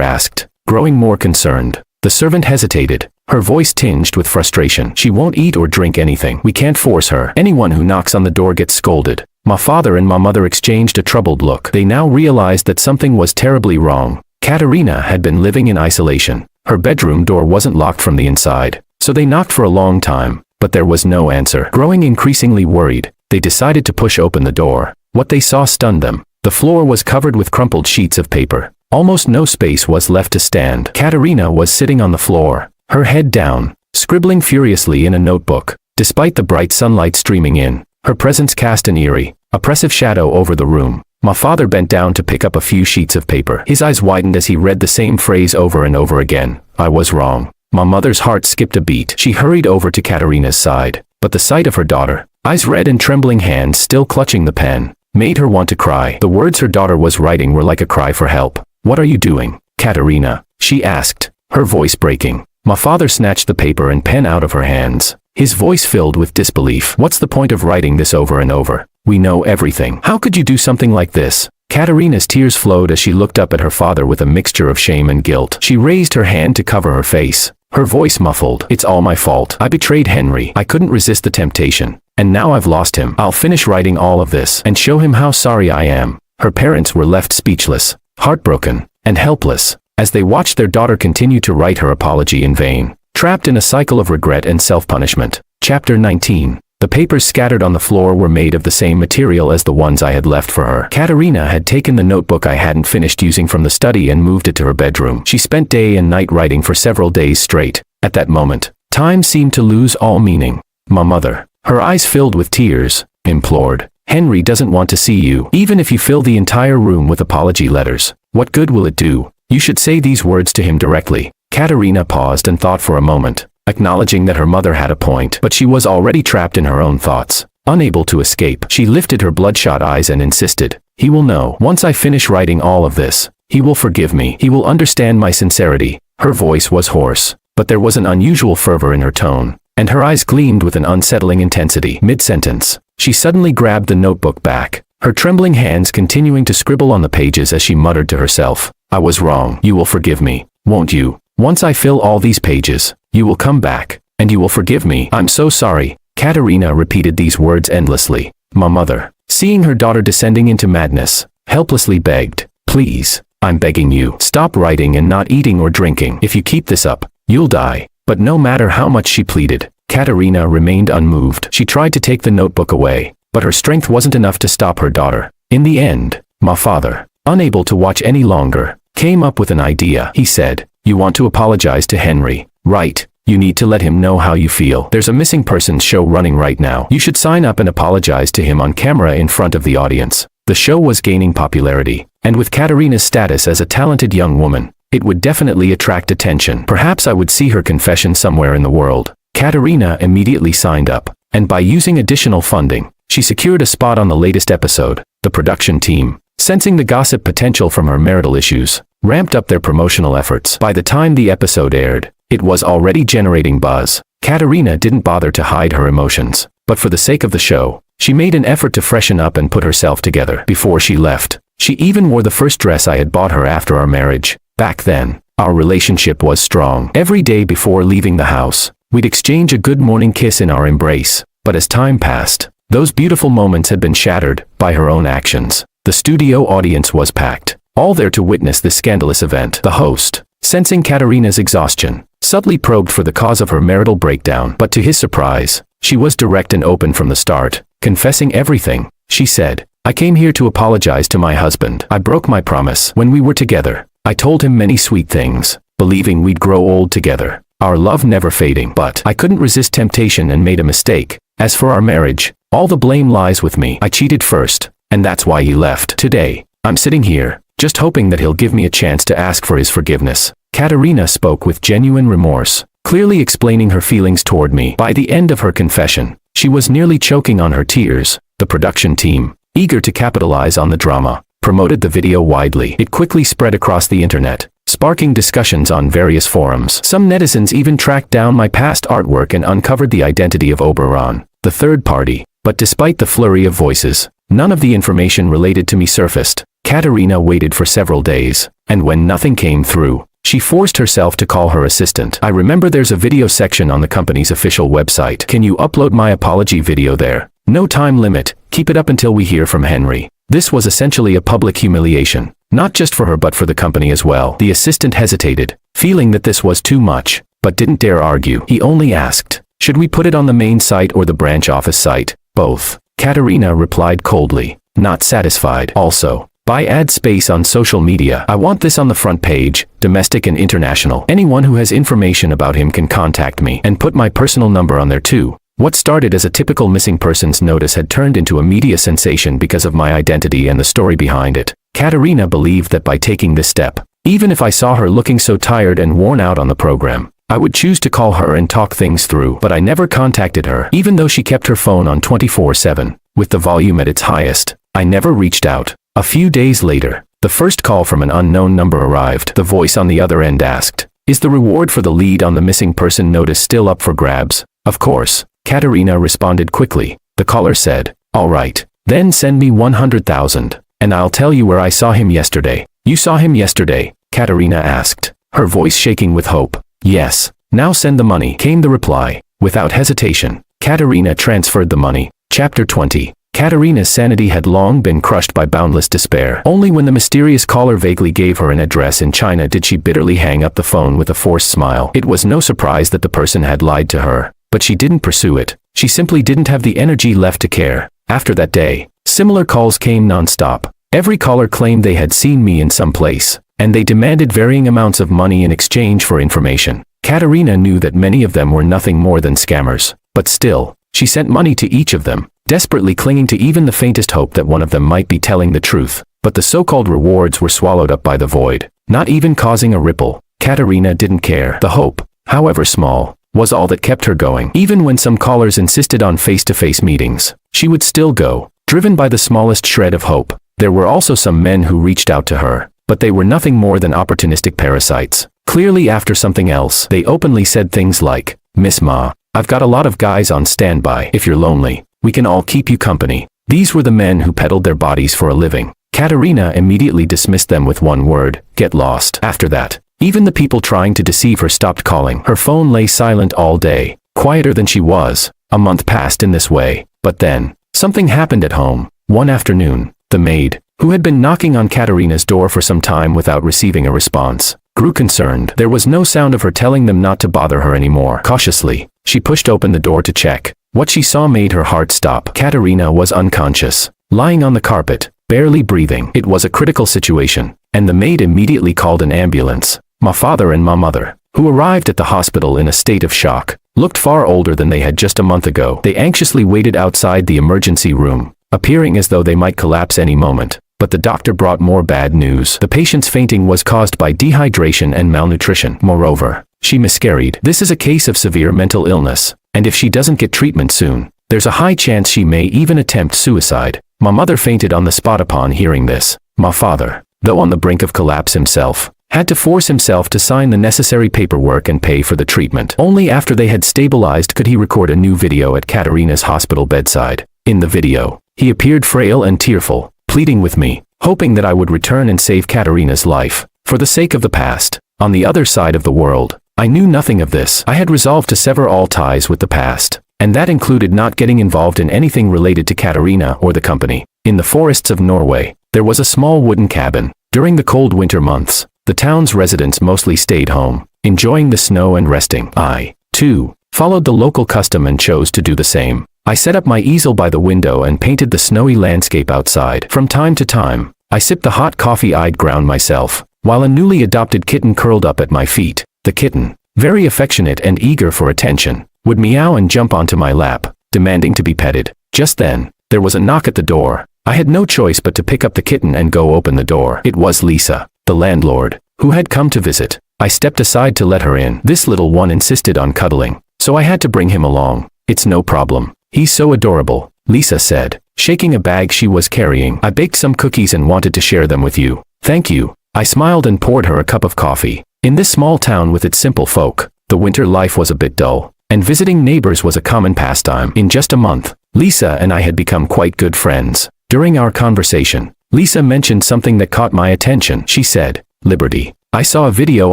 Speaker 1: asked, growing more concerned. The servant hesitated, her voice tinged with frustration. "She won't eat or drink anything. We can't force her. Anyone who knocks on the door gets scolded." My father and my mother exchanged a troubled look. They now realized that something was terribly wrong. Katerina had been living in isolation. Her bedroom door wasn't locked from the inside, so they knocked for a long time, but there was no answer. Growing increasingly worried, they decided to push open the door. What they saw stunned them. The floor was covered with crumpled sheets of paper. Almost no space was left to stand. Katerina was sitting on the floor, her head down, scribbling furiously in a notebook. Despite the bright sunlight streaming in, her presence cast an eerie, oppressive shadow over the room. My father bent down to pick up a few sheets of paper. His eyes widened as he read the same phrase over and over again. "I was wrong." My mother's heart skipped a beat. She hurried over to Katerina's side, but the sight of her daughter, eyes red and trembling hands still clutching the pen, made her want to cry. The words her daughter was writing were like a cry for help. "What are you doing, Katerina?" she asked, her voice breaking. My father snatched the paper and pen out of her hands, his voice filled with disbelief. "What's the point of writing this over and over? We know everything. How could you do something like this?" Katerina's tears flowed as she looked up at her father with a mixture of shame and guilt. She raised her hand to cover her face, her voice muffled. "It's all my fault. I betrayed Henry. I couldn't resist the temptation, and now I've lost him. I'll finish writing all of this and show him how sorry I am." Her parents were left speechless, heartbroken, and helpless, as they watched their daughter continue to write her apology in vain, trapped in a cycle of regret and self-punishment. Chapter 19. The papers scattered on the floor were made of the same material as the ones I had left for her. Katerina had taken the notebook I hadn't finished using from the study and moved it to her bedroom. She spent day and night writing for several days straight. At that moment, time seemed to lose all meaning. My mother, her eyes filled with tears, implored, "Henry doesn't want to see you. Even if you fill the entire room with apology letters, what good will it do? You should say these words to him directly." Katerina paused and thought for a moment, acknowledging that her mother had a point, but she was already trapped in her own thoughts, unable to escape. She lifted her bloodshot eyes and insisted, "He will know. Once I finish writing all of this, he will forgive me. He will understand my sincerity." Her voice was hoarse, but there was an unusual fervor in her tone, and her eyes gleamed with an unsettling intensity. Mid-sentence, she suddenly grabbed the notebook back, her trembling hands continuing to scribble on the pages as she muttered to herself, "I was wrong. You will forgive me, won't you? Once I fill all these pages, you will come back, and you will forgive me. I'm so sorry." Katerina repeated these words endlessly. My mother, seeing her daughter descending into madness, helplessly begged, "Please, I'm begging you, stop writing and not eating or drinking. If you keep this up, you'll die." But no matter how much she pleaded, Katerina remained unmoved. She tried to take the notebook away, but her strength wasn't enough to stop her daughter. In the end, my father, unable to watch any longer, came up with an idea. He said, "You want to apologize to Henry, right? You need to let him know how you feel. There's a missing persons show running right now. You should sign up and apologize to him on camera in front of the audience." The show was gaining popularity, and with Katerina's status as a talented young woman, it would definitely attract attention. Perhaps I would see her confession somewhere in the world. Katerina immediately signed up, and by using additional funding, she secured a spot on the latest episode. The production team, sensing the gossip potential from her marital issues, ramped up their promotional efforts. By the time the episode aired, it was already generating buzz. Katerina didn't bother to hide her emotions, but for the sake of the show, she made an effort to freshen up and put herself together. Before she left, she even wore the first dress I had bought her after our marriage. Back then, our relationship was strong. Every day before leaving the house, we'd exchange a good morning kiss in our embrace. But as time passed, those beautiful moments had been shattered by her own actions. The studio audience was packed, all there to witness this scandalous event. The host, sensing Katerina's exhaustion, subtly probed for the cause of her marital breakdown, but to his surprise, she was direct and open from the start, confessing everything. She said, "I came here to apologize to my husband. I broke my promise when we were together. I told him many sweet things, believing we'd grow old together, our love never fading. But I couldn't resist temptation and made a mistake. As for our marriage, all the blame lies with me. I cheated first, and that's why he left. Today, I'm sitting here, just hoping that he'll give me a chance to ask for his forgiveness." Katerina spoke with genuine remorse, clearly explaining her feelings toward me. By the end of her confession, she was nearly choking on her tears. The production team, eager to capitalize on the drama, promoted the video widely. It quickly spread across the internet, sparking discussions on various forums. Some netizens even tracked down my past artwork and uncovered the identity of Oberon, the third party. But despite the flurry of voices, none of the information related to me surfaced. Katerina waited for several days, and when nothing came through, she forced herself to call her assistant. "I remember there's a video section on the company's official website. Can you upload my apology video there? No time limit, keep it up until we hear from Henry." This was essentially a public humiliation, not just for her but for the company as well. The assistant hesitated, feeling that this was too much, but didn't dare argue. He only asked, "Should we put it on the main site or the branch office site?" "Both." Katerina replied coldly, not satisfied. "Also, buy ad space on social media. I want this on the front page, domestic and international. Anyone who has information about him can contact me, and put my personal number on there too." What started as a typical missing persons notice had turned into a media sensation because of my identity and the story behind it. Katerina believed that by taking this step, even if I saw her looking so tired and worn out on the program, I would choose to call her and talk things through. But I never contacted her, even though she kept her phone on 24/7, with the volume at its highest. I never reached out. A few days later, the first call from an unknown number arrived. The voice on the other end asked, "Is the reward for the lead on the missing person notice still up for grabs?" "Of course." Katerina responded quickly. The caller said, "All right, then send me 100,000, and I'll tell you where I saw him yesterday." "You saw him yesterday?" Katerina asked, her voice shaking with hope. "Yes." "Now send the money," came the reply. Without hesitation, Katerina transferred the money. Chapter 20. Katerina's sanity had long been crushed by boundless despair. Only when the mysterious caller vaguely gave her an address in China did she bitterly hang up the phone with a forced smile. It was no surprise that the person had lied to her, but she didn't pursue it. She simply didn't have the energy left to care. After that day, similar calls came non-stop. Every caller claimed they had seen me in some place, and they demanded varying amounts of money in exchange for information. Katerina knew that many of them were nothing more than scammers, but still, she sent money to each of them, desperately clinging to even the faintest hope that one of them might be telling the truth. But the so-called rewards were swallowed up by the void, not even causing a ripple. Katerina didn't care. The hope, however small, was all that kept her going. Even when some callers insisted on face-to-face meetings, she would still go, driven by the smallest shred of hope. There were also some men who reached out to her, but they were nothing more than opportunistic parasites, clearly after something else. They openly said things like, "Miss Ma, I've got a lot of guys on standby. If you're lonely, we can all keep you company." These were the men who peddled their bodies for a living. Katerina immediately dismissed them with one word: get lost. After that, even the people trying to deceive her stopped calling. Her phone lay silent all day, quieter than she was. A month passed in this way, but then, something happened at home. One afternoon, the maid, who had been knocking on Katerina's door for some time without receiving a response, grew concerned. There was no sound of her telling them not to bother her anymore. Cautiously, she pushed open the door to check. What she saw made her heart stop. Katerina was unconscious, lying on the carpet, barely breathing. It was a critical situation, and the maid immediately called an ambulance. My father and my mother, who arrived at the hospital in a state of shock, looked far older than they had just a month ago. They anxiously waited outside the emergency room, appearing as though they might collapse any moment. But the doctor brought more bad news. The patient's fainting was caused by dehydration and malnutrition. Moreover, she miscarried. This is a case of severe mental illness, and if she doesn't get treatment soon, there's a high chance she may even attempt suicide. My mother fainted on the spot upon hearing this. My father, though on the brink of collapse himself, had to force himself to sign the necessary paperwork and pay for the treatment. Only after they had stabilized could he record a new video at Katerina's hospital bedside. In the video, he appeared frail and tearful, pleading with me, hoping that I would return and save Katerina's life, for the sake of the past. On the other side of the world, I knew nothing of this. I had resolved to sever all ties with the past, and that included not getting involved in anything related to Katerina or the company. In the forests of Norway, There was a small wooden cabin. During the cold winter months, the town's residents mostly stayed home, enjoying the snow and resting. I, too, followed the local custom and chose to do the same. I set up my easel by the window and painted the snowy landscape outside. From time to time, I sipped the hot coffee I'd ground myself, while a newly adopted kitten curled up at my feet. The kitten, very affectionate and eager for attention, would meow and jump onto my lap, demanding to be petted. Just then, there was a knock at the door. I had no choice but to pick up the kitten and go open the door. It was Lisa, the landlord, who had come to visit. I stepped aside to let her in. This little one insisted on cuddling, so I had to bring him along. It's no problem. He's so adorable, Lisa said, shaking a bag she was carrying. I baked some cookies and wanted to share them with you. Thank you. I smiled and poured her a cup of coffee. In this small town with its simple folk, the winter life was a bit dull, and visiting neighbors was a common pastime. In just a month, Lisa and I had become quite good friends. During our conversation, Lisa mentioned something that caught my attention. She said, "Liberty, I saw a video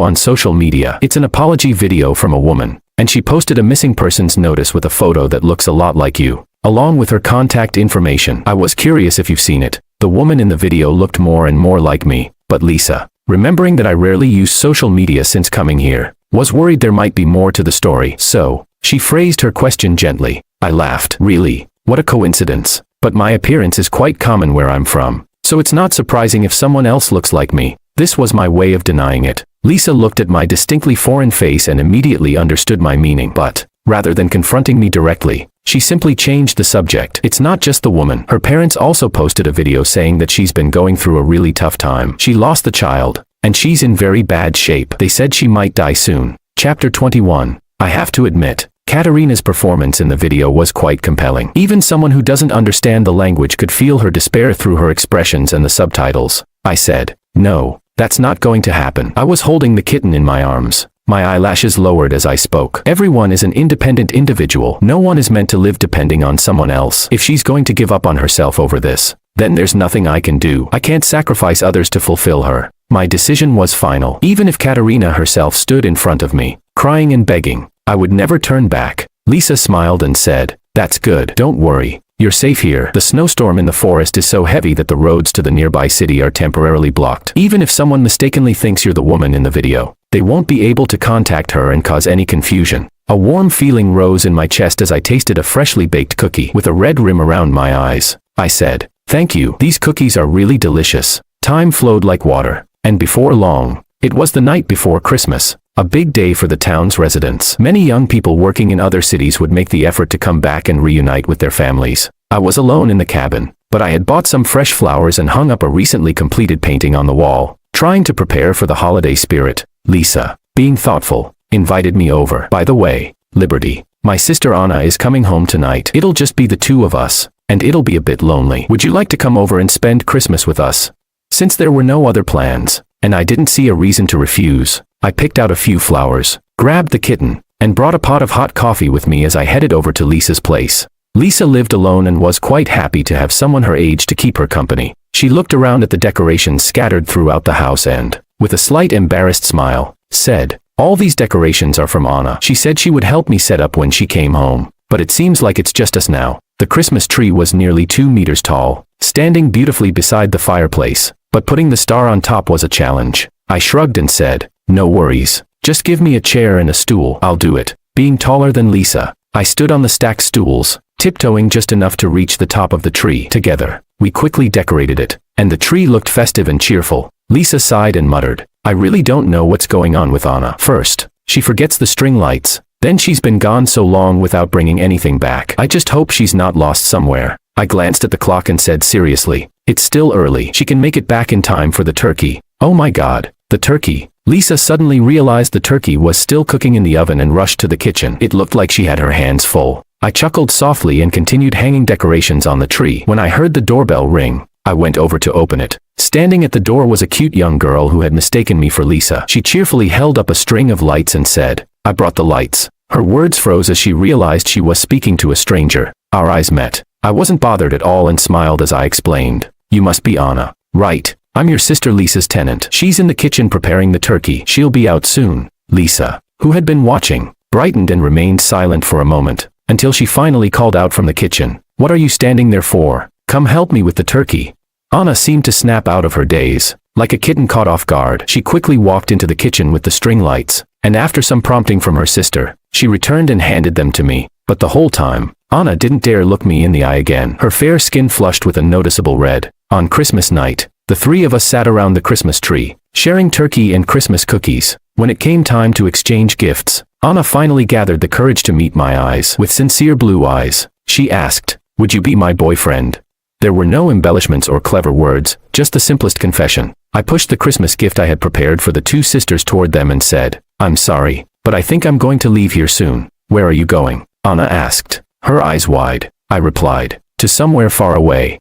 Speaker 1: on social media. It's an apology video from a woman, and she posted a missing persons notice with a photo that looks a lot like you, along with her contact information. I was curious if you've seen it." The woman in the video looked more and more like me, but Lisa, remembering that I rarely use social media since coming here, was worried there might be more to the story. So, she phrased her question gently. I laughed. Really? What a coincidence. But my appearance is quite common where I'm from, so it's not surprising if someone else looks like me. This was my way of denying it. Lisa looked at my distinctly foreign face and immediately understood my meaning, but, rather than confronting me directly, she simply changed the subject. It's not just the woman. Her parents also posted a video saying that she's been going through a really tough time. She lost the child, and she's in very bad shape. They said she might die soon. Chapter 21. I have to admit, Katerina's performance in the video was quite compelling. Even someone who doesn't understand the language could feel her despair through her expressions and the subtitles. I said, "No, that's not going to happen." I was holding the kitten in my arms, my eyelashes lowered as I spoke. Everyone is an independent individual. No one is meant to live depending on someone else. If she's going to give up on herself over this, then there's nothing I can do. I can't sacrifice others to fulfill her. My decision was final. Even if Katerina herself stood in front of me, crying and begging, I would never turn back. Lisa smiled and said, "That's good. Don't worry. You're safe here. The snowstorm in the forest is so heavy that the roads to the nearby city are temporarily blocked. Even if someone mistakenly thinks you're the woman in the video, they won't be able to contact her and cause any confusion." A warm feeling rose in my chest as I tasted a freshly baked cookie with a red rim around my eyes. I said, "Thank you. These cookies are really delicious." Time flowed like water, and before long, it was the night before Christmas. A big day for the town's residents. Many young people working in other cities would make the effort to come back and reunite with their families. I was alone in the cabin, but I had bought some fresh flowers and hung up a recently completed painting on the wall, trying to prepare for the holiday spirit. Lisa, being thoughtful, invited me over. "By the way, Liberty, my sister Anna is coming home tonight. It'll just be the two of us, and it'll be a bit lonely. Would you like to come over and spend Christmas with us?" Since there were no other plans, and I didn't see a reason to refuse, I picked out a few flowers, grabbed the kitten, and brought a pot of hot coffee with me as I headed over to Lisa's place. Lisa lived alone and was quite happy to have someone her age to keep her company. She looked around at the decorations scattered throughout the house and, with a slight embarrassed smile, said, "All these decorations are from Anna. She said she would help me set up when she came home, but it seems like it's just us now." The Christmas tree was nearly 2 meters tall, standing beautifully beside the fireplace, but putting the star on top was a challenge. I shrugged and said, "No worries. Just give me a chair and a stool. I'll do it." Being taller than Lisa, I stood on the stacked stools, tiptoeing just enough to reach the top of the tree. Together, we quickly decorated it, and the tree looked festive and cheerful. Lisa sighed and muttered, "I really don't know what's going on with Anna. First, she forgets the string lights. Then she's been gone so long without bringing anything back. I just hope she's not lost somewhere." I glanced at the clock and said seriously, "It's still early. She can make it back in time for the turkey." "Oh my God, the turkey." Lisa suddenly realized the turkey was still cooking in the oven and rushed to the kitchen. It looked like she had her hands full. I chuckled softly and continued hanging decorations on the tree. When I heard the doorbell ring, I went over to open it. Standing at the door was a cute young girl who had mistaken me for Lisa. She cheerfully held up a string of lights and said, "I brought the lights." Her words froze as she realized she was speaking to a stranger. Our eyes met. I wasn't bothered at all and smiled as I explained, "You must be Anna, right? I'm your sister Lisa's tenant. She's in the kitchen preparing the turkey. She'll be out soon." Lisa, who had been watching, brightened and remained silent for a moment, until she finally called out from the kitchen, "What are you standing there for? Come help me with the turkey." Anna seemed to snap out of her daze. Like a kitten caught off guard, she quickly walked into the kitchen with the string lights, and after some prompting from her sister, she returned and handed them to me. But the whole time, Anna didn't dare look me in the eye again, her fair skin flushed with a noticeable red. On Christmas night, the three of us sat around the Christmas tree, sharing turkey and Christmas cookies. When it came time to exchange gifts, Anna finally gathered the courage to meet my eyes. With sincere blue eyes, she asked, "Would you be my boyfriend?" There were no embellishments or clever words, just the simplest confession. I pushed the Christmas gift I had prepared for the two sisters toward them and said, "I'm sorry, but I think I'm going to leave here soon." "Where are you going?" Anna asked, her eyes wide. I replied, "To somewhere far away."